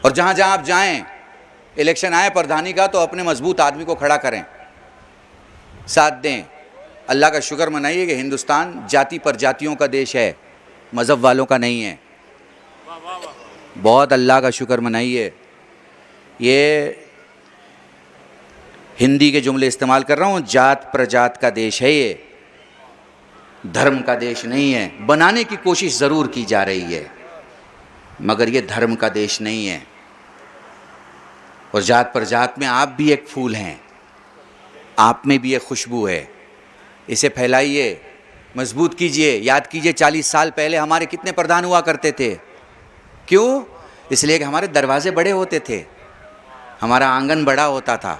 और जहाँ जहाँ आप जाएं, इलेक्शन आए प्रधानी का तो अपने मजबूत आदमी को खड़ा करें, साथ दें। अल्लाह का शुक्र मनाइए कि हिंदुस्तान जाति पर जातियों का देश है, मज़हब वालों का नहीं है। बहुत अल्लाह का शुक्र मनाइए। ये हिंदी के जुमले इस्तेमाल कर रहा हूँ, जात प्रजात का देश है ये, धर्म का देश नहीं है। बनाने की कोशिश ज़रूर की जा रही है मगर ये धर्म का देश नहीं है। और जात प्रजात में आप भी एक फूल हैं, आप में भी एक खुशबू है, इसे फैलाइए, मजबूत कीजिए। याद कीजिए 40 साल पहले हमारे कितने प्रधान हुआ करते थे। क्यों? इसलिए कि हमारे दरवाजे बड़े होते थे, हमारा आंगन बड़ा होता था,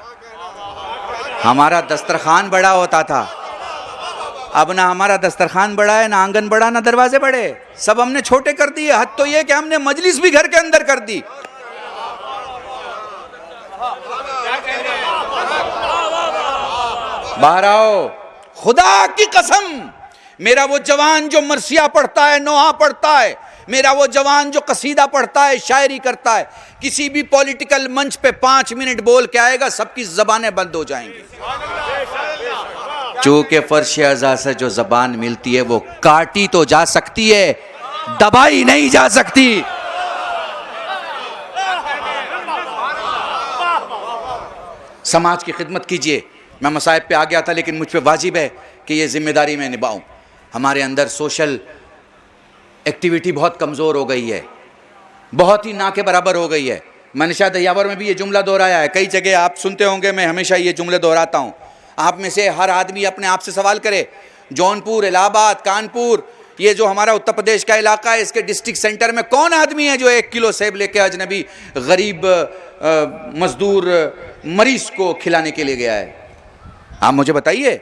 हमारा दस्तरखान बड़ा होता था। अब ना हमारा दस्तरखान बड़ा है, ना आंगन बड़ा, ना दरवाजे बड़े, सब हमने छोटे कर दिए। हद तो ये कि हमने मजलिस भी घर के अंदर कर दी। बाहर आओ, खुदा की कसम, मेरा वो जवान जो मरसिया पढ़ता है, नोहा पढ़ता है, मेरा वो जवान जो कसीदा पढ़ता है, शायरी करता है, किसी भी पॉलिटिकल मंच पे 5 मिनट बोल के आएगा, सबकी जबानें बंद हो जाएंगी। चूंकि फर्श अज़ा से जो जबान मिलती है वो काटी तो जा सकती है, दबाई नहीं जा सकती। समाज की खिदमत कीजिए। मैं मसाइब पे आ गया था, लेकिन मुझ पे वाजिब है कि ये जिम्मेदारी मैं निभाऊं। हमारे अंदर सोशल एक्टिविटी बहुत कमज़ोर हो गई है, बहुत ही ना के बराबर हो गई है। मैंने शायद यावर में भी ये जुमला दोहराया है, कई जगह आप सुनते होंगे, मैं हमेशा ये जुमले दोहराता हूँ। आप में से हर आदमी अपने आप से सवाल करे, जौनपुर, इलाहाबाद, कानपुर, ये जो हमारा उत्तर प्रदेश का इलाका है, इसके डिस्ट्रिक्ट सेंटर में कौन आदमी है जो 1 किलो सेब लेके अजनबी गरीब मजदूर मरीज को खिलाने के लिए गया है? आप मुझे बताइए।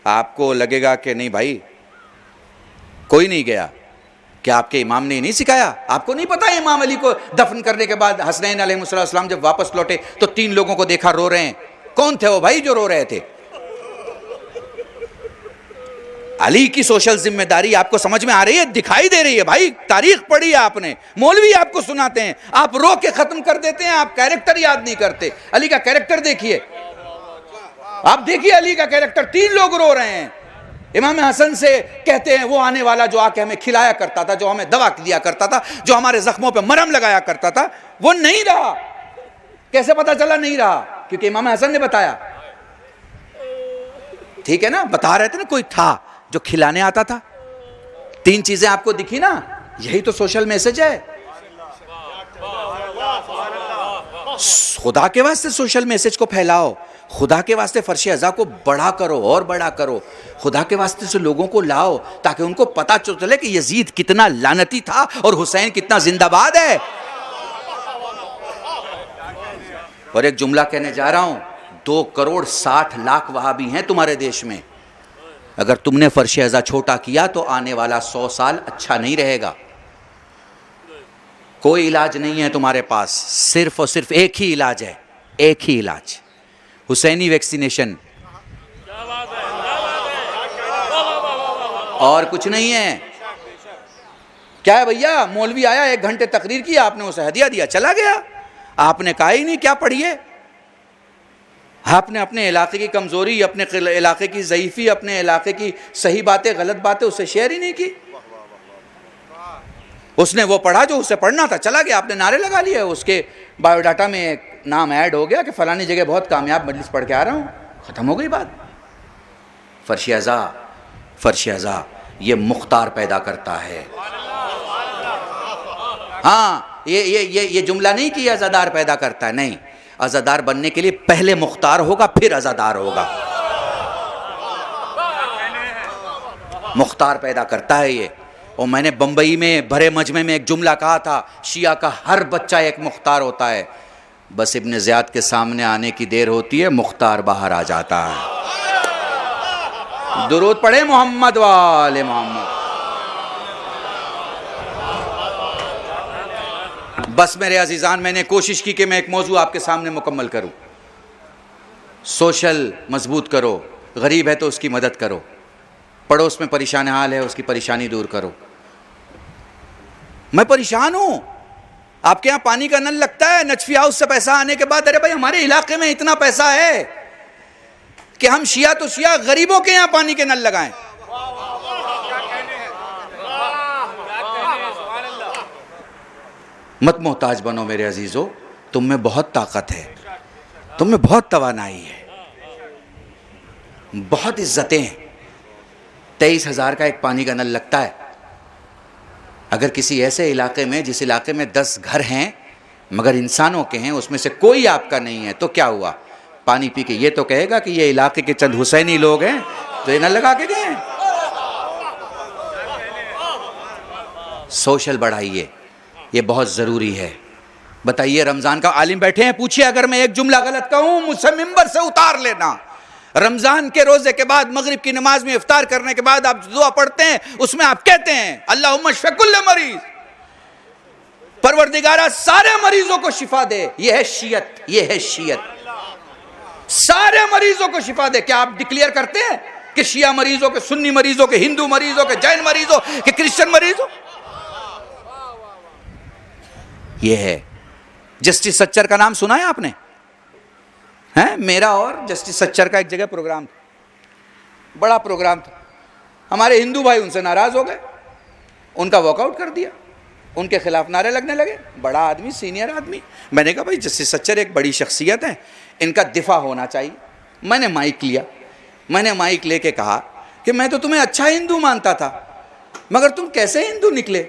आपको लगेगा कि नहीं भाई कोई नहीं गया। क्या आपके इमाम ने नहीं सिखाया? आपको नहीं पता इमाम अली को दफन करने के बाद हसनैन अलैहिस्सलाम जब वापस लौटे तो 3 लोगों को देखा रो रहे हैं। कौन थे वो भाई जो रो रहे थे? अली की सोशल जिम्मेदारी आपको समझ में आ रही है, दिखाई दे रही है भाई? तारीख पढ़ी है आपने, मौलवी आपको सुनाते हैं, आप रो के खत्म कर देते हैं, आप कैरेक्टर याद नहीं करते। अली का कैरेक्टर देखिए, आप देखिए अली का कैरेक्टर। 3 लोग रो रहे हैं। इमाम हसन से कहते हैं वो आने वाला जो आके हमें खिलाया करता था, जो हमें दवा दिया करता था, जो हमारे जख्मों पे मरहम लगाया करता था, वो नहीं रहा। कैसे पता चला नहीं रहा? क्योंकि इमाम हसन ने बताया। ठीक है ना, बता रहे थे ना, कोई था जो खिलाने आता था। 3 चीजें आपको दिखी ना, यही तो सोशल मैसेज है। खुदा के वास्ते सोशल मैसेज को फैलाओ, खुदा के वास्ते फर्श अज़ा को बड़ा करो और बड़ा करो, खुदा के वास्ते से लोगों को लाओ ताकि उनको पता चले कि यजीद कितना लानती था और हुसैन कितना जिंदाबाद है। और एक जुमला कहने जा रहा हूं, 2,60,00,000 वहाबी हैं तुम्हारे देश में। अगर तुमने फर्श अज़ा छोटा किया तो आने वाला 100 साल अच्छा नहीं रहेगा। कोई इलाज नहीं है तुम्हारे पास, सिर्फ और सिर्फ एक ही इलाज है, एक ही इलाज, हुसैनी वैक्सीनेशन, और कुछ नहीं है। क्या है भैया, मौलवी आया 1 घंटे तकरीर की, आपने उसे हदिया दिया, चला गया। आपने कहा ही नहीं क्या पढ़िए। आपने अपने इलाके की कमजोरी, अपने इलाके की ज़ईफ़ी, अपने इलाके की सही बातें गलत बातें उससे शेयर ही नहीं की। उसने वो पढ़ा जो उसे पढ़ना था, चला गया, आपने नारे लगा लिए। उसके बायोडाटा में एक नाम ऐड हो गया कि फलानी जगह बहुत कामयाब मजलिस पढ़ के आ रहा हूँ, ख़त्म हो गई बात। फर्श अज़ा ये मुख्तार पैदा करता है। हाँ, ये जुमला नहीं कि अज़ादार पैदा करता है, नहीं। अज़ादार बनने के लिए पहले मुख्तार होगा, फिर अज़ादार होगा। मुख्तार पैदा करता है ये। और मैंने बंबई में भरे मजमे में एक जुमला कहा था, शिया का हर बच्चा एक मुख्तार होता है, बस इब्न ज़ियाद के सामने आने की देर होती है, मुख्तार बाहर आ जाता है। दुरूद पढ़े मोहम्मद वाले मोहम्मद। बस मेरे अजीज़ान, मैंने कोशिश की कि मैं एक मौजू आपके सामने मुकम्मल करूं। सोशल मजबूत करो, गरीब है तो उसकी मदद करो, पड़ोस में परेशान हाल है उसकी परेशानी दूर करो। मैं परेशान हूं, आपके यहाँ पानी का नल लगता है, नजफी हाउस से पैसा आने के बाद, अरे भाई हमारे इलाके में इतना पैसा है कि हम शिया तो शिया गरीबों के यहाँ पानी के नल लगाएं। मत मोहताज बनो मेरे अजीजों, तुम में बहुत ताकत है, तुम में बहुत तवानाई है, बहुत इज्जतें हैं। 23,000 का एक पानी का नल लगता है। अगर किसी ऐसे इलाके में, जिस इलाके में 10 घर हैं मगर इंसानों के हैं, उसमें से कोई आपका नहीं है, तो क्या हुआ? पानी पी के ये तो कहेगा कि ये इलाके के चंद हुसैनी लोग हैं तो ये नल लगा के गए। सोशल बढ़ाइए, ये बहुत ज़रूरी है। बताइए, रमज़ान का आलिम बैठे हैं, पूछिए अगर मैं एक जुमला गलत कहूँ मुझसे मिंबर से उतार लेना। रमज़ान के रोज़े के बाद मगरिब की नमाज में इफ्तार करने के बाद आप दुआ पढ़ते हैं, उसमें आप कहते हैं अल्लाहुम्मा शफ़ी कुल्ल मरीज़, परवरदिगारा सारे मरीजों को शिफा दे। ये है शियत, ये है शियत, सारे मरीजों को शिफा दे। क्या आप डिक्लेयर करते हैं कि शिया मरीजों के, सुन्नी मरीजों के, हिंदू मरीजों के, जैन मरीजों के, क्रिश्चियन मरीजों? ये है। जस्टिस सच्चर का नाम सुना है आपने? हैं, मेरा और जस्टिस सच्चर का एक जगह प्रोग्राम था, बड़ा प्रोग्राम था। हमारे हिंदू भाई उनसे नाराज हो गए, उनका वॉकआउट कर दिया, उनके खिलाफ नारे लगने लगे। बड़ा आदमी, सीनियर आदमी। मैंने कहा भाई जस्टिस सच्चर एक बड़ी शख्सियत है, इनका दिफा होना चाहिए। मैंने माइक लिया, मैंने माइक लेके कहा कि मैं तो तुम्हें अच्छा हिंदू मानता था, मगर तुम कैसे हिंदू निकले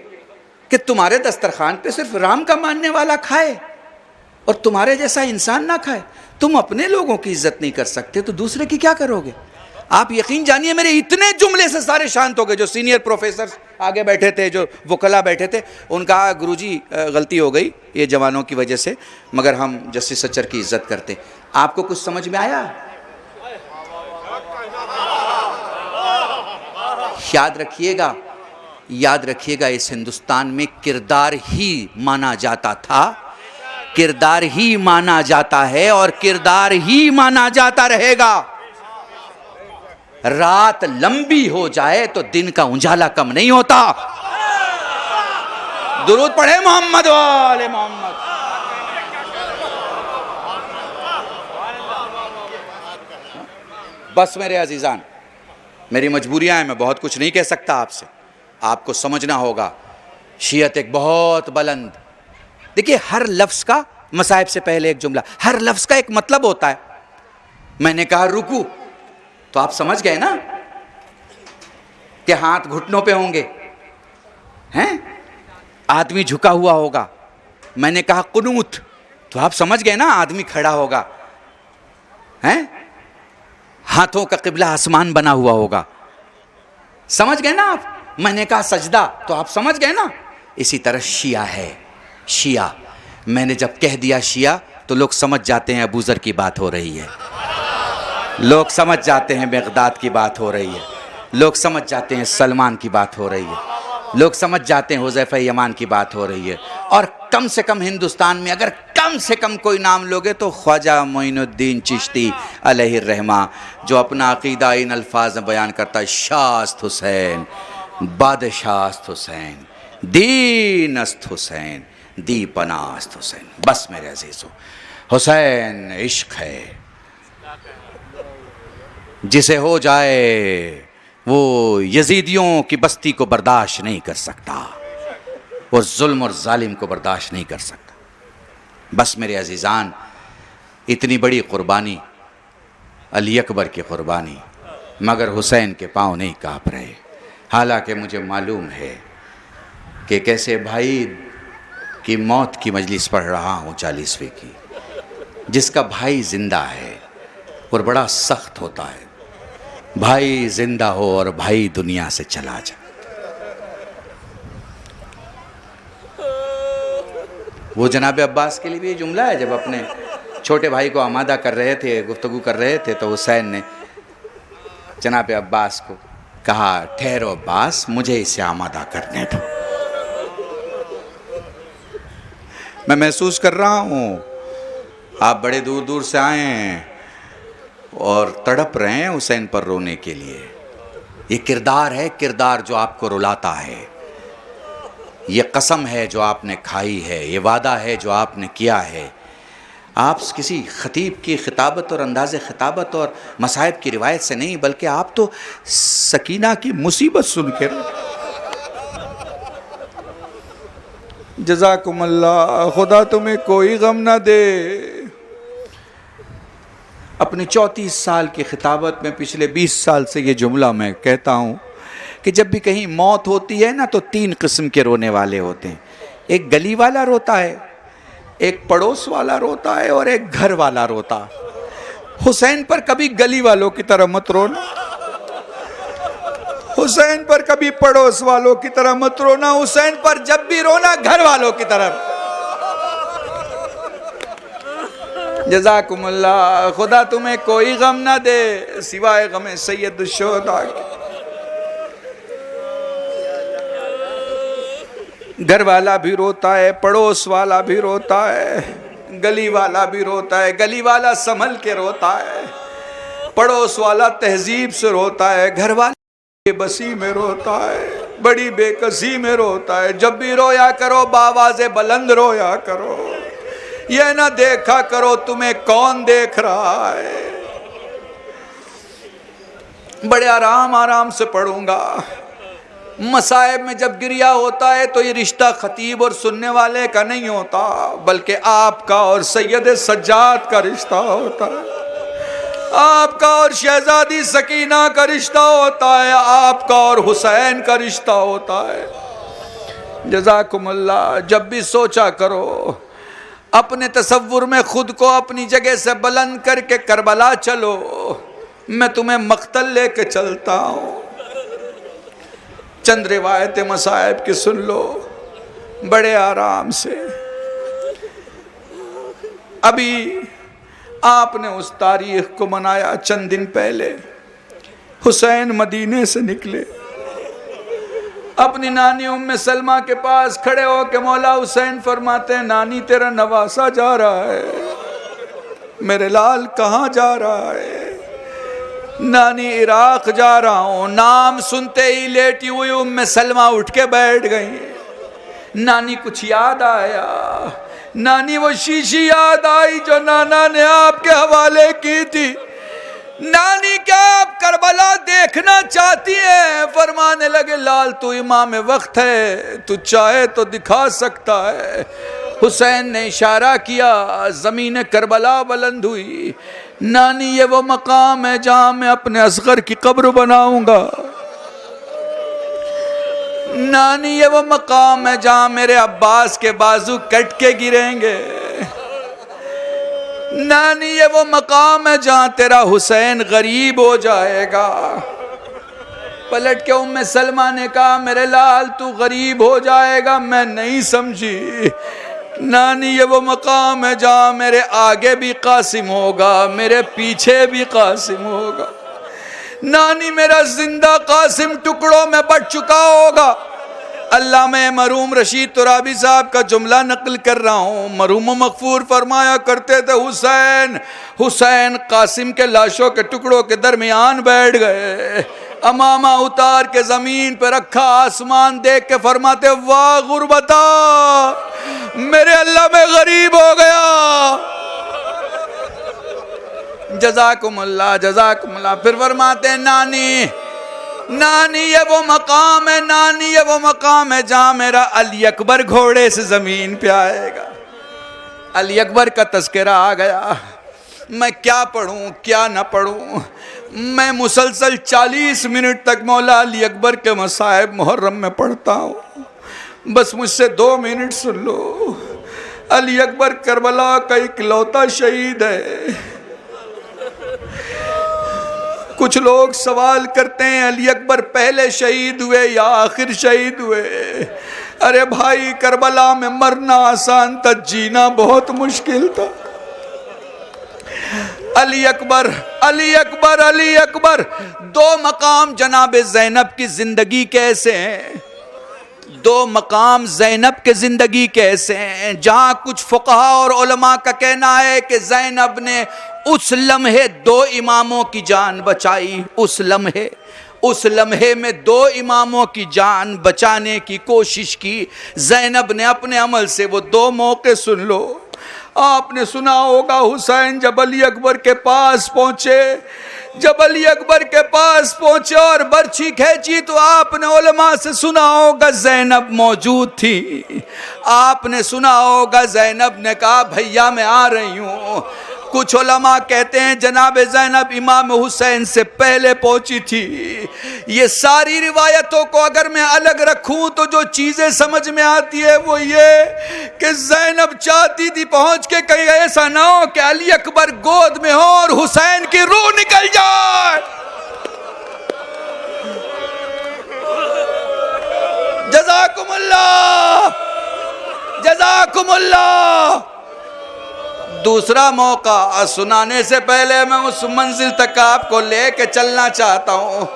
कि तुम्हारे दस्तरखान पे सिर्फ राम का मानने वाला खाए और तुम्हारे जैसा इंसान ना खाए? तुम अपने लोगों की इज्जत नहीं कर सकते तो दूसरे की क्या करोगे? आप यकीन जानिए, मेरे इतने जुमले से सारे शांत हो गए। जो सीनियर प्रोफेसर आगे बैठे थे, जो वकला बैठे थे, उनका गुरुजी गलती हो गई ये जवानों की वजह से, मगर हम जस्टिस सच्चर की इज्जत करते। आपको कुछ समझ में आया? याद रखिएगा, याद रखिएगा, इस हिंदुस्तान में किरदार ही माना जाता था, किरदार ही माना जाता है और किरदार ही माना जाता रहेगा। रात लंबी हो जाए तो दिन का उजाला कम नहीं होता। दुरूद पढ़े मोहम्मद वाले मोहम्मद। बस मेरे अजीजान, मेरी मजबूरियां हैं, मैं बहुत कुछ नहीं कह सकता आपसे, आपको समझना होगा। शियत एक बहुत बुलंद, देखिए हर लफ्ज का, मसाइब से पहले एक जुमला, हर लफ्ज का एक मतलब होता है। मैंने कहा रुकू, तो आप समझ गए ना कि हाथ घुटनों पे होंगे, हैं, आदमी झुका हुआ होगा। मैंने कहा कुनूत, तो आप समझ गए ना आदमी खड़ा होगा, हैं, हाथों का किबला आसमान बना हुआ होगा। समझ गए ना आप? मैंने कहा सजदा, तो आप समझ गए ना। इसी तरह शिया है, शिया। मैंने जब कह दिया शिया तो लोग समझ जाते हैं अबू ज़र की बात हो रही है। लोग समझ जाते हैं बगदाद की बात हो रही है, लोग समझ जाते हैं सलमान की बात हो रही है, लोग समझ जाते हैं हुज़ैफ़ा यमान की बात हो रही है। और कम से कम हिंदुस्तान में अगर कम से कम कोई नाम लोगे तो ख्वाजा मोइनुद्दीन चिश्ती अलैहि रहमा, जो अपना अक़ीदा इन अल्फाज में बयान करता है, शास्त हुसैन, बादशाहस्त हुसैन, दीनस्त हुसैन, दीपनास्त हुसैन। बस मेरे अजीज़ों, हुसैन इश्क है, जिसे हो जाए वो यजीदियों की बस्ती को बर्दाश्त नहीं कर सकता, वो जुल्म और जालिम को बर्दाश्त नहीं कर सकता। बस मेरे अजीज़ान, इतनी बड़ी कुर्बानी, अली अकबर की कुर्बानी, मगर हुसैन के पाँव नहीं काँप रहे। हालांकि मुझे मालूम है कि कैसे भाई की मौत की मजलिस पढ़ रहा हूँ 40वीं की, जिसका भाई जिंदा है और बड़ा सख्त होता है, भाई जिंदा हो और भाई दुनिया से चला जाए। वो जनाब अब्बास के लिए भी ये जुमला है, जब अपने छोटे भाई को आमादा कर रहे थे, गुफ्तगू कर रहे थे, तो हुसैन ने जनाब अब्बास को कहा, ठहरो अब्बास, मुझे इसे आमादा करने दो। मैं महसूस कर रहा हूँ आप बड़े दूर दूर से आए हैं और तड़प रहे हैं हुसैन पर रोने के लिए। ये किरदार है, किरदार जो आपको रुलाता है, ये कसम है जो आपने खाई है, ये वादा है जो आपने किया है। आप किसी खतीब की खिताबत और अंदाज़ खिताबत और मसाइब की रिवायत से नहीं, बल्कि आप तो सकीना की मुसीबत सुन के जज़ाकुमुल्लाह, खुदा तुम्हें कोई गम ना दे। अपने 34 साल की खिताबत में पिछले 20 साल से ये जुमला मैं कहता हूँ कि जब भी कहीं मौत होती है ना, तो 3 किस्म के रोने वाले होते हैं। एक गली वाला रोता है, एक पड़ोस वाला रोता है और एक घर वाला रोता। हुसैन पर कभी गली वालों की तरह मत रोना, हुसैन पर कभी पड़ोस वालों की तरह मत रोना, हुसैन पर जब भी रोना घर वालों की तरह। जज़ाकुमुल्लाह, खुदा तुम्हें कोई गम ना दे सिवाय गमे सैयद शुहदा के। घर वाला भी रोता है, पड़ोस वाला भी रोता है, गली वाला भी रोता है। गली वाला संभल के रोता है, पड़ोस वाला तहजीब से रोता है, घर वाला बेबसी में रोता है, बड़ी बेकसी में रोता है। जब भी रोया करो बावाज़े बुलंद रोया करो, ये ना देखा करो तुम्हें कौन देख रहा है। बड़े आराम आराम से पढ़ूंगा। मसाइब में जब गिरिया होता है तो ये रिश्ता खतीब और सुनने वाले का नहीं होता, बल्कि आपका और सैयद सज्जाद का रिश्ता होता है, आपका और शहजादी सकीना का रिश्ता होता है, आपका और हुसैन का रिश्ता होता है। जज़ाकुमुल्लाह। जब भी सोचा करो, अपने तसव्वुर में खुद को अपनी जगह से बुलंद करके करबला चलो, मैं तुम्हें मक्तल लेके चलता हूँ। चंद रिवायत मसाइब की सुन लो बड़े आराम से। अभी आपने उस तारीख को मनाया, चंद दिन पहले हुसैन मदीने से निकले, अपनी नानी उम्मे सलमा के पास खड़े हो के मौला हुसैन फरमाते हैं, नानी तेरा नवासा जा रहा है। मेरे लाल कहाँ जा रहा है? नानी इराक जा रहा हूँ। नाम सुनते ही लेटी हुई उम्मे सलमा उठ के बैठ गई। नानी कुछ याद आया, नानी वो शीशी याद आई जो नाना ने आपके हवाले की थी। नानी क्या आप करबला देखना चाहती है? फरमाने लगे, लाल तू इमाम वक्त है, तू चाहे तो दिखा सकता है। हुसैन ने इशारा किया, ज़मीन करबला बुलंद हुई। नानी ये वो मकाम है जहाँ मैं अपने असगर की कब्र बनाऊंगा। नानी ये वो मकाम है जहाँ मेरे अब्बास के बाजू कट के गिरेंगे। नानी ये वो मकाम है जहाँ तेरा हुसैन गरीब हो जाएगा। पलट के उम्मे सलमा ने कहा, मेरे लाल तू गरीब हो जाएगा। मैं नहीं समझी नानी ये वो मकाम है जहाँ मेरे आगे भी कासिम होगा, मेरे पीछे भी कासिम होगा। नानी मेरा जिंदा कासिम टुकड़ों में बट चुका होगा। अल्लामा मरहूम रशीद तुराबी साहब का जुमला नकल कर रहा हूँ। मरहूम मगफूर फरमाया करते थे, हुसैन हुसैन कासिम के लाशों के टुकड़ों के दरमियान बैठ गए, अमामा उतार के जमीन पर रखा, आसमान देख के फरमाते, वाह गुरबता, मेरे अल्लाह में गरीब हो गया। जज़ाकुमुल्लाह जज़ाकुमुल्लाह। फिर फरमाते, नानी नानी ये वो मकाम है, नानी ये वो मकाम है जहां मेरा अली अकबर घोड़े से जमीन पे आएगा। अली अकबर का तस्करा आ गया। मैं क्या पढ़ूं क्या ना पढ़ूं। मैं मुसलसल 40 मिनट तक मौला अली अकबर के मसाइब मुहर्रम में पढ़ता हूँ। बस मुझसे 2 मिनट सुन लो। अली अकबर करबला का इकलौता शहीद है। कुछ लोग सवाल करते हैं, अली अकबर पहले शहीद हुए या आखिर शहीद हुए। अरे भाई, करबला में मरना आसान था, जीना बहुत मुश्किल था। अली अकबर अली अकबर अली अकबर। 2 मकाम जनाब ज़ैनब की जिंदगी कैसे हैं? 2 मकाम ज़ैनब के जिंदगी कैसे हैं? जहां कुछ फुक़हा और उलमा का कहना है कि ज़ैनब ने उस लम्हे 2 इमामों की जान बचाई। उस लम्हे में 2 इमामों की जान बचाने की कोशिश की ज़ैनब ने अपने अमल से। वो 2 मौके सुन लो। आपने सुना होगा, हुसैन जब अली अकबर के पास पहुंचे, जब अली अकबर के पास पहुंचे और बर्छी खींची तो आपने उलमा से सुना होगा ज़ैनब मौजूद थी। आपने सुना होगा ज़ैनब ने कहा, भैया मैं आ रही हूँ। कुछ उलमा कहते हैं जनाब ज़ैनब इमाम हुसैन से पहले पहुंची थी। ये सारी रिवायतों को अगर मैं अलग रखूं तो जो चीज़ें समझ में आती है वो ये कि ज़ैनब चाहती थी पहुंच के कहीं ऐसा ना हो कि अली अकबर गोद में हो और हुसैन की रूह निकल जाए। जज़ाकुमुल्लाह जज़ाकुमुल्लाह। दूसरा मौका सुनाने से पहले मैं उस मंजिल तक आपको लेके चलना चाहता हूँ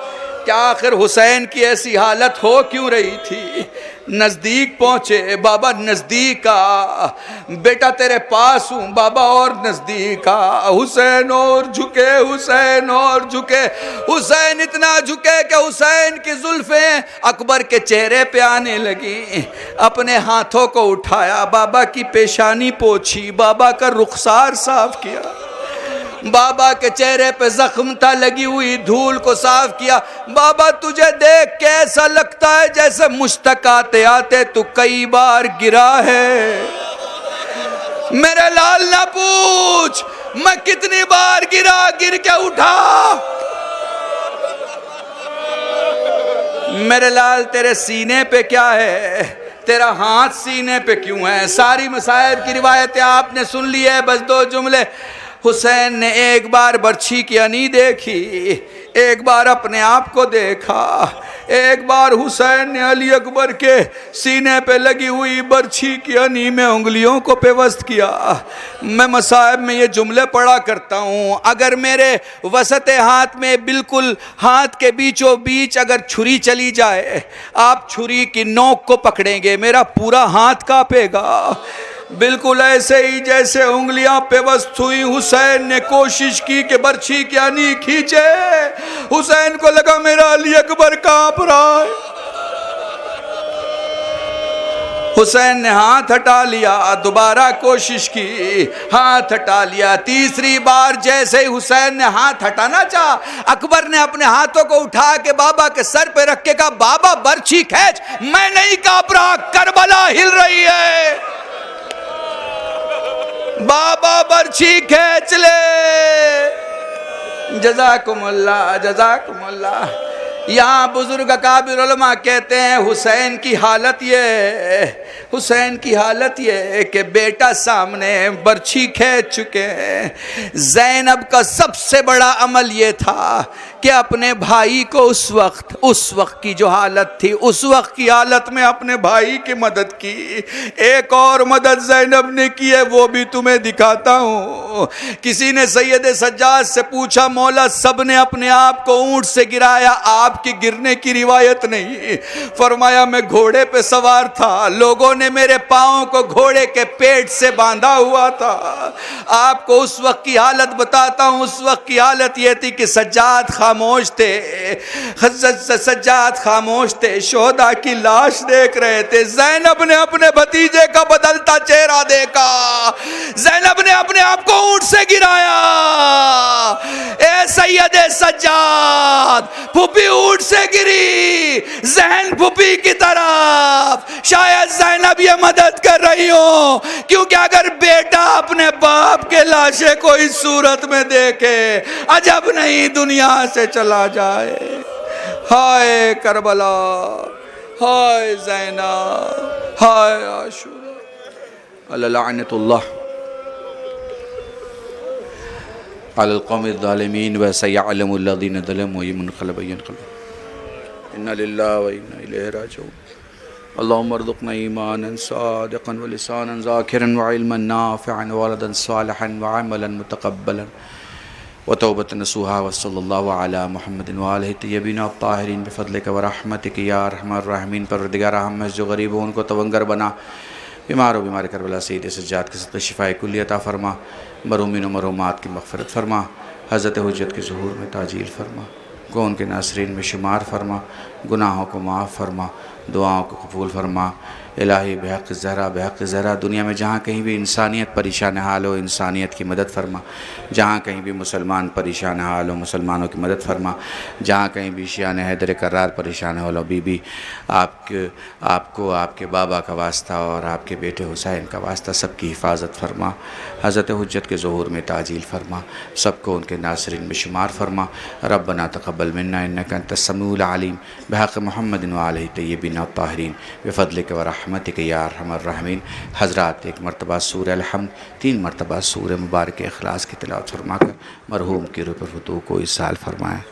कि आखिर हुसैन की ऐसी हालत हो क्यों रही थी। नज़दीक पहुँचे, बाबा नज़दीक आ, बेटा तेरे पास हूँ बाबा, और नज़दीक आ। हुसैन और झुके, हुसैन और झुके। हुसैन इतना झुके कि हुसैन की जुल्फ़ें अकबर के चेहरे पे आने लगी। अपने हाथों को उठाया, बाबा की पेशानी पोंछी, बाबा का रुखसार साफ किया। बाबा के चेहरे पे जख्म था, लगी हुई धूल को साफ किया। बाबा तुझे देख के ऐसा लगता है जैसे मुश्तक आते आते तू कई बार गिरा है। मेरे लाल ना पूछ मैं कितनी बार गिरा, गिर के उठा। मेरे लाल तेरे सीने पे क्या है? तेरा हाथ सीने पे क्यों है? सारी मसाइब की रिवायतें आपने सुन ली है। बस 2 जुमले। हुसैन ने एक बार बर्छी की अनी देखी, एक बार अपने आप को देखा, एक बार हुसैन ने अली अकबर के सीने पे लगी हुई बर्छी की अनी में उंगलियों को पेवस्त किया। मैं मसाइब में ये जुमले पढ़ा करता हूँ। अगर मेरे वसते हाथ में बिल्कुल हाथ के बीचों बीच अगर छुरी चली जाए, आप छुरी की नोक को पकड़ेंगे, मेरा पूरा हाथ कांपेगा। बिल्कुल ऐसे ही जैसे उंगलियां पेवस्त हुई, हुसैन ने कोशिश की कि बर्छी की अनी खींचे। हुसैन को लगा मेरा अली अकबर कांप रहा है। हुसैन ने हाथ हटा लिया, दोबारा कोशिश की, हाथ हटा लिया। तीसरी बार जैसे ही हुसैन ने हाथ हटाना चाहा, अकबर ने अपने हाथों को उठा के बाबा के सर पे रख के कहा, बाबा बर्छी खींच, मैं नहीं कांप रहा, करबला हिल रही है। बाबा बर्छी खींच ले। जज़ाकुमुल्लाह जज़ाकुमुल्लाह। यहाँ बुजुर्ग काबिर उलमा कहते हैं हुसैन की हालत ये, हुसैन की हालत ये कि बेटा सामने बर्छी खींच चुके हैं। ज़ैनब का सबसे बड़ा अमल ये था कि अपने भाई को उस वक्त की जो हालत थी, उस वक्त की हालत में अपने भाई की मदद की। एक और मदद ज़ैनब ने की है, वो भी तुम्हें दिखाता हूँ। किसी ने सैयद सज्जाद से पूछा, मौला सब ने अपने आप को ऊंट से गिराया, आपकी गिरने की रिवायत नहीं। फरमाया मैं घोड़े पे सवार था, लोगों ने मेरे पाँव को घोड़े के पेट से बांधा हुआ था। आपको उस वक्त की हालत बताता हूँ। उस वक्त की हालत यह थी कि सज्जाद खामोश थे, सज्जाद खामोश थे, शोहदा की लाश देख रहे थे। ज़ैनब ने अपने भतीजे का बदलता चेहरा देखा, ज़ैनब ने अपने आप को ऊंट से गिराया। ए सैयद सज्जाद, फूफी ऊंट से गिरी, ज़हन फूफी की तरफ। शायद ज़ैनब ये मदद कर रही हो, क्योंकि अगर बेटा अपने बाप के लाशे को इस सूरत में देखे, अजब नहीं दुनिया से चला जाए। हाय करबला, हाय ज़ैनब, हाय आशूरा। लअनतुल्लाह अलल कौमिज़ ज़ालिमीन व सयअलमुल लज़ीना ज़लमू यनक़लिबु इन्ना लिल्लाहि व इन्ना इलैहि राजिऊन। अल्लाहुम्मा अर्ज़ुक़ना ईमानन सादिक़न व लिसानन ज़ाकिरन व इल्मन नाफ़िअन व वलदन सालिहन व अमलन मुतक़ब्बलन व तौबतन नसूहा व सल्लल्लाहु अला मुहम्मदिन व आलिहि तय्यबीन अत्ताहिरीन बिफ़ज़लिका व रहमतिका या अरहमर राहिमीन। परवरदिगार हम जो गरीब हो उनको तवंगर बना, बीमार करबला सैयद सज्जाद के सत्ते शिफाए कुल्ली अता फरमा, मरूमीन व मरूमात की मग़फ़िरत फरमा, हज़रत हुज्जत के ज़ुहूर में ताजील फरमा, कौन के नासरीन में शुमार फरमा, गुनाहों को माफ़ फरमा, दुआओं को कबूल फरमा। इलाही बेहक़ ज़हरा दुनिया में जहाँ कहीं भी इंसानियत परेशान हाल हो, इंसानियत की मदद फरमा। जहाँ कहीं भी मुसलमान परेशान हाल हो, मुसलमानों की मदद फरमा। जहाँ कहीं भी शियान हैदर करार परेशान हो, बीबी आपको आपके बाबा का वास्ता और आपके बेटे हुसैन का वास्ता सबकी हिफाजत फरमा। हज़रत हुज्जत के ज़ुहूर में ताजील फरमा, सबको उनके नासरीन में शुमार फरमा। रब्बना तक़ब्बल मिन्ना इन्नका अंतस समीउल अलीम बिहक़्क़ि मुहम्मदिन व आलिहि तय्यबीन अत्ताहिरीन बिफ़ज़लिका व रहमतिका या अरहमर राहिमीन। हज़रात एक मरतबा सूरह अल-हम्द, 3 मरतबा सूरह मुबारक इख़लास की तिलावत फरमा कर मरहूम की रूह पर फतूह को इसाल फरमाएँ।